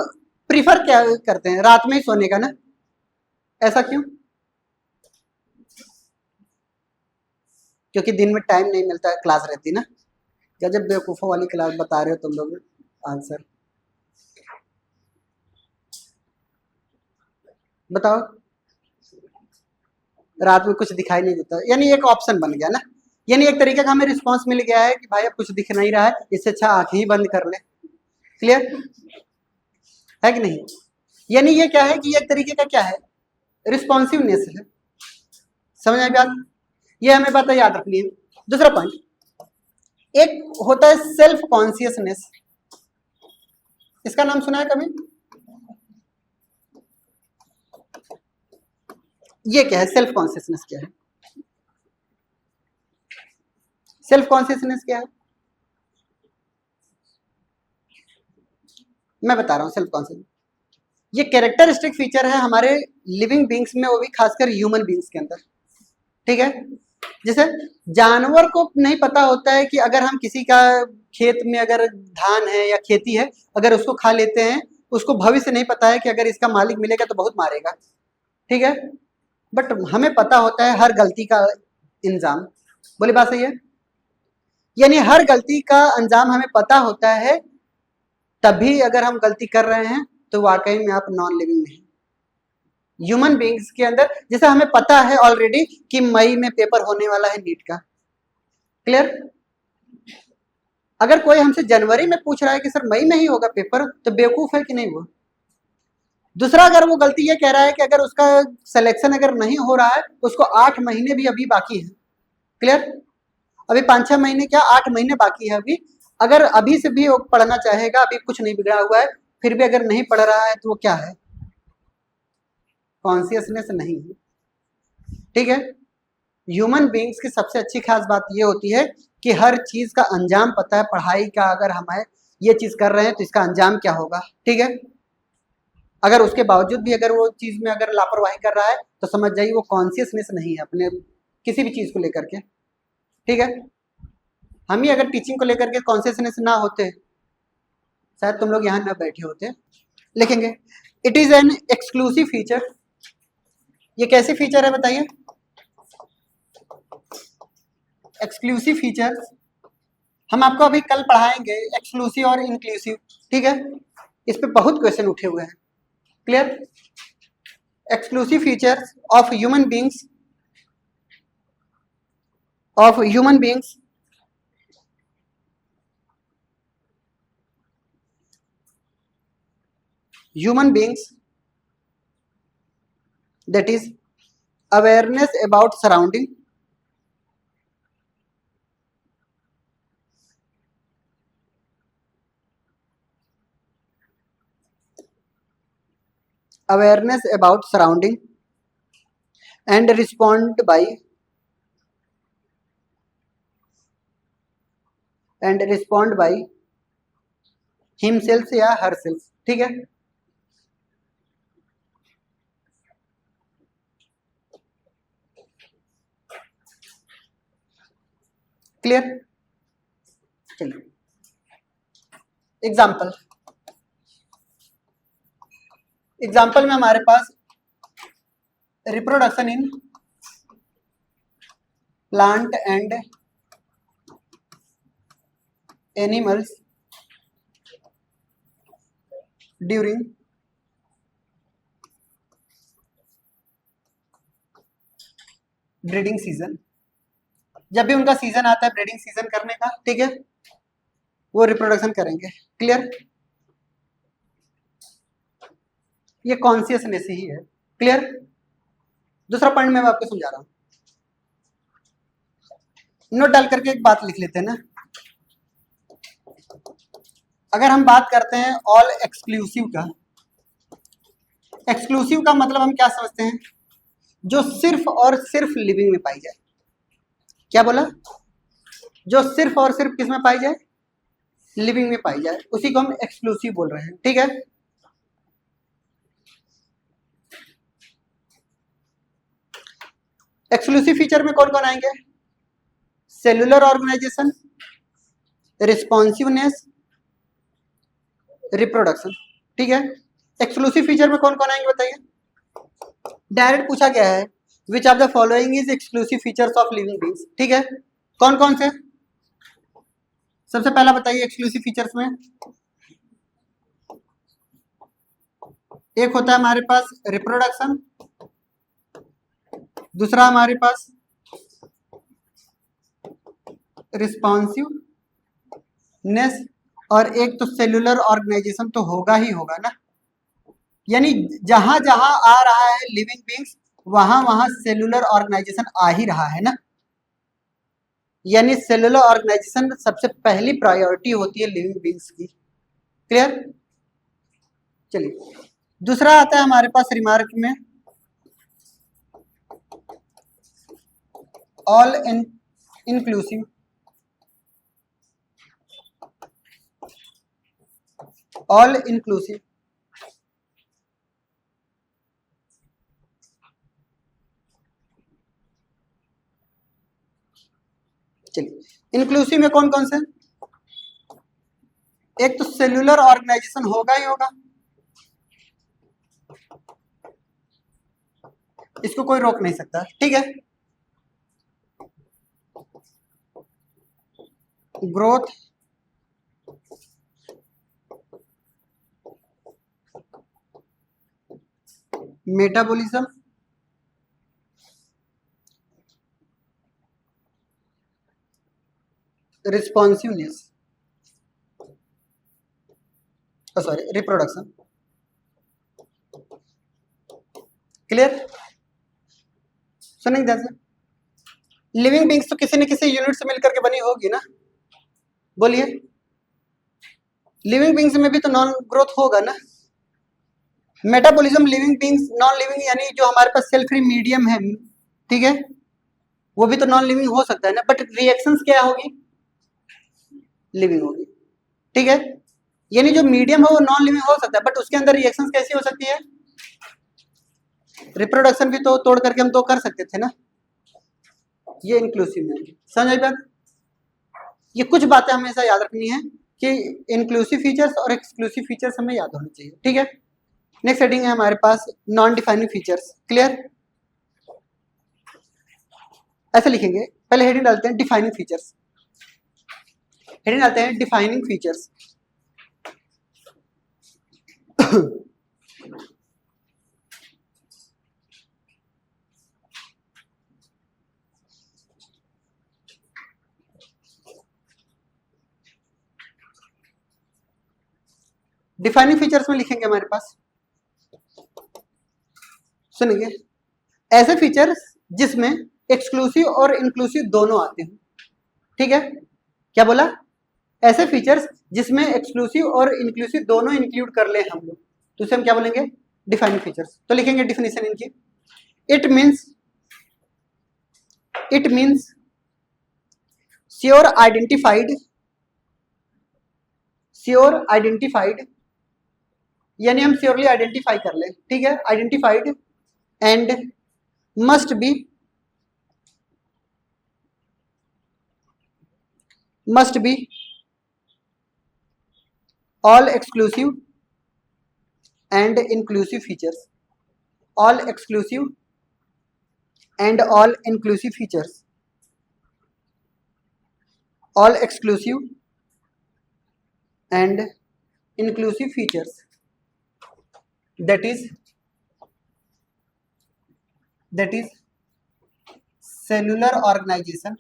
प्रीफर क्या करते हैं? रात में ही सोने का ना। ऐसा क्यों? क्योंकि दिन में टाइम नहीं मिलता, क्लास रहती ना। गजब बेवकूफों वाली क्लास बता रहे हो तुम लोग आंसर। बताओ, रात में कुछ दिखाई नहीं देता, यानी एक ऑप्शन बन गया ना। यानी एक तरीके का हमें रिस्पांस मिल गया है कि भाई अब कुछ दिख नहीं रहा है, इससे अच्छा आंखें ही बंद कर ले। क्लियर है कि नहीं? यानी ये क्या है कि ये एक तरीके का क्या है? रिस्पॉन्सिवनेस है। समझ आई बात? ये हमें बात याद रखनी है। दूसरा पॉइंट, एक होता है सेल्फ कॉन्शियसनेस। इसका नाम सुना है कभी? ये क्या है? सेल्फ कॉन्शियसनेस क्या है? सेल्फ कॉन्शियसनेस क्या है? मैं बता रहा हूं। सेल्फ कॉन्शियसनेस ये कैरेक्टरिस्टिक फीचर है हमारे लिविंग बींग्स में, वो भी खासकर ह्यूमन बींग्स के अंदर, ठीक है। जैसे जानवर को नहीं पता होता है कि अगर हम किसी का खेत में अगर धान है या खेती है, अगर उसको खा लेते हैं, उसको भविष्य नहीं पता है कि अगर इसका मालिक मिलेगा तो बहुत मारेगा, ठीक है। बट हमें पता होता है हर गलती का इंजाम। बोली बात सही है? यानी हर गलती का अंजाम हमें पता होता है, तभी अगर हम गलती कर रहे हैं तो वाकई में आप नॉन लिविंग नहीं। ह्यूमन बींग्स के अंदर जैसे हमें पता है ऑलरेडी कि मई में पेपर होने वाला है नीट का। क्लियर? अगर कोई हमसे जनवरी में पूछ रहा है कि सर मई में ही होगा पेपर, तो बेवकूफ है कि नहीं वो? दूसरा, अगर वो गलती ये कह रहा है कि अगर उसका सिलेक्शन अगर नहीं हो रहा है, उसको 8 महीने भी अभी बाकी है। क्लियर? अभी 5-6 महीने क्या, 8 महीने बाकी है अभी। अगर अभी से भी वो पढ़ना चाहेगा, अभी कुछ नहीं बिगड़ा हुआ है, फिर भी अगर नहीं पढ़ रहा है तो वो क्या है? कॉन्शियसनेस नहीं है, ठीक है। ह्यूमन बींग्स की सबसे अच्छी खास बात ये होती है कि हर चीज का अंजाम पता है। पढ़ाई का अगर हमें ये चीज कर रहे हैं तो इसका अंजाम क्या होगा, ठीक है। अगर उसके बावजूद भी अगर वो चीज में अगर लापरवाही कर रहा है तो समझ जाइए वो कॉन्शियसनेस नहीं है अपने किसी भी चीज को लेकर के, ठीक है। हम ही अगर टीचिंग को लेकर के कॉन्शियसनेस ना होते, शायद तुम लोग यहाँ ना बैठे होते। लिखेंगे, it is an exclusive feature. ये कैसे फीचर है बताइए? एक्सक्लूसिव फीचर हम आपको अभी कल पढ़ाएंगे, एक्सक्लूसिव और इंक्लूसिव, ठीक है। इस पे बहुत क्वेश्चन उठे हुए हैं। Clear? Exclusive features of human beings, of human beings human beings, that is awareness about surrounding, awareness about surrounding and respond by himself या herself, ठीक है। क्लियर। चलिए एग्जाम्पल में हमारे पास reproduction in plant and animals during breeding season. जब भी उनका सीजन आता है ब्रीडिंग सीजन करने का, ठीक है, वो रिप्रोडक्शन करेंगे। क्लियर। ये कॉन्शियसनेस ही है। क्लियर। दूसरा पॉइंट मैं आपको समझा रहा हूं, नोट डाल करके एक बात लिख लेते हैं ना। अगर हम बात करते हैं ऑल एक्सक्लूसिव का, एक्सक्लूसिव का मतलब हम क्या समझते हैं, जो सिर्फ और सिर्फ लिविंग में पाई जाए। क्या बोला? जो सिर्फ और सिर्फ किस में पाई जाए? लिविंग में पाई जाए, उसी को हम एक्सक्लूसिव बोल रहे हैं, ठीक है। एक्सक्लूसिव फीचर में कौन कौन आएंगे? सेलुलर ऑर्गेनाइजेशन, रिस्पॉन्सिवनेस, रिप्रोडक्शन, ठीक है। एक्सक्लूसिव फीचर में कौन कौन आएंगे बताइए। डायरेक्ट पूछा गया है which of the following is exclusive features of living beings, ठीक है। कौन कौन से? सबसे पहला बताइए एक्सक्लूसिव फीचर्स में। एक होता है हमारे पास रिप्रोडक्शन, दूसरा हमारे पास रिस्पॉन्सिवनेस, और एक तो सेलुलर ऑर्गेनाइजेशन तो होगा ही होगा ना। यानी जहां जहां आ रहा है लिविंग बीइंग्स वहां वहां सेलुलर ऑर्गेनाइजेशन आ ही रहा है ना। यानी सेलुलर ऑर्गेनाइजेशन सबसे पहली प्रायोरिटी होती है लिविंग बीइंग्स की। क्लियर। चलिए दूसरा आता है हमारे पास रिमार्क में ऑल इंक्लूसिव, ऑल इंक्लूसिव, चलिए इंक्लूसिव में कौन कौन से? एक तो सेलुलर ऑर्गेनाइजेशन होगा ही होगा, इसको कोई रोक नहीं सकता, ठीक है। Growth, metabolism, responsiveness, sorry reproduction. Clear. सुनेंगे ध्यान से। लिविंग बीइंग्स तो किसी न किसी यूनिट से मिलकर के बनी होगी ना, बोलिए। लिविंग बीइंग्स में भी तो नॉन ग्रोथ होगा ना। Metabolism living beings, non living यानी जो हमारे पास सेल फ्री मीडियम है, ठीक है, वो भी तो नॉन लिविंग हो सकता है ना, बट रिएक्शंस क्या होगी? लिविंग होगी, ठीक है। यानी जो मीडियम है वो नॉन लिविंग हो सकता है, बट उसके अंदर रिएक्शंस कैसी हो सकती है? रिप्रोडक्शन भी तो तोड़ करके हम तो कर सकते थे ना। ये इंक्लूसिव है, समझ आई बात। ये कुछ बातें हमेशा याद रखनी है कि इंक्लूसिव फीचर्स और एक्सक्लूसिव फीचर्स हमें याद होने चाहिए, ठीक है। नेक्स्ट हेडिंग है हमारे पास नॉन डिफाइनिंग फीचर्स। क्लियर। ऐसे लिखेंगे, पहले हेडिंग डालते हैं डिफाइनिंग फीचर्स, हेडिंग डालते हैं डिफाइनिंग फीचर्स। डिफाइनिंग फीचर्स में लिखेंगे हमारे पास, सुनिए, ऐसे फीचर्स जिसमें एक्सक्लूसिव और इंक्लूसिव दोनों आते हैं, ठीक है। क्या बोला? ऐसे फीचर्स जिसमें एक्सक्लूसिव और इंक्लूसिव दोनों इंक्लूड कर ले हम लोग, तो उसे हम क्या बोलेंगे? Defining features. तो लिखेंगे डिफिनेशन इनकी, इट मीन्स श्योर आइडेंटिफाइड, यानी हम श्योरली आइडेंटिफाई कर ले, ठीक है, identified and must be all exclusive and inclusive features, all exclusive and all inclusive features, all exclusive and inclusive features, that is cellular organization,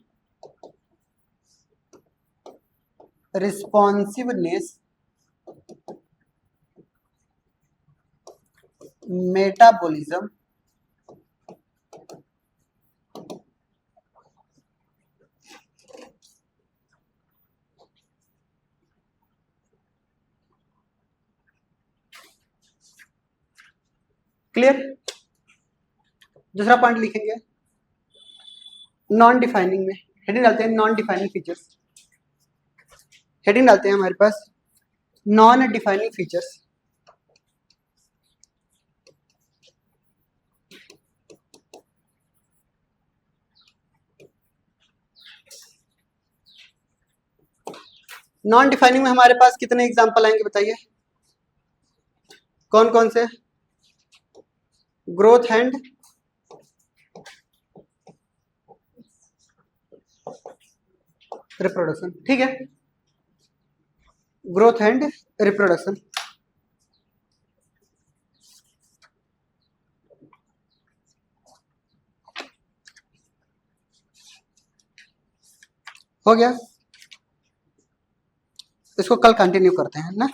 responsiveness, metabolism, clear. दूसरा point लिखेंगे non defining में, heading डालते हैं non defining features, heading डालते हैं हमारे पास non defining features. Non defining में हमारे पास कितने एग्जांपल आएंगे बताइए, कौन कौन से? ग्रोथ एंड रिप्रोडक्शन, ठीक है, ग्रोथ एंड रिप्रोडक्शन। हो गया, इसको कल कंटिन्यू करते हैं ना।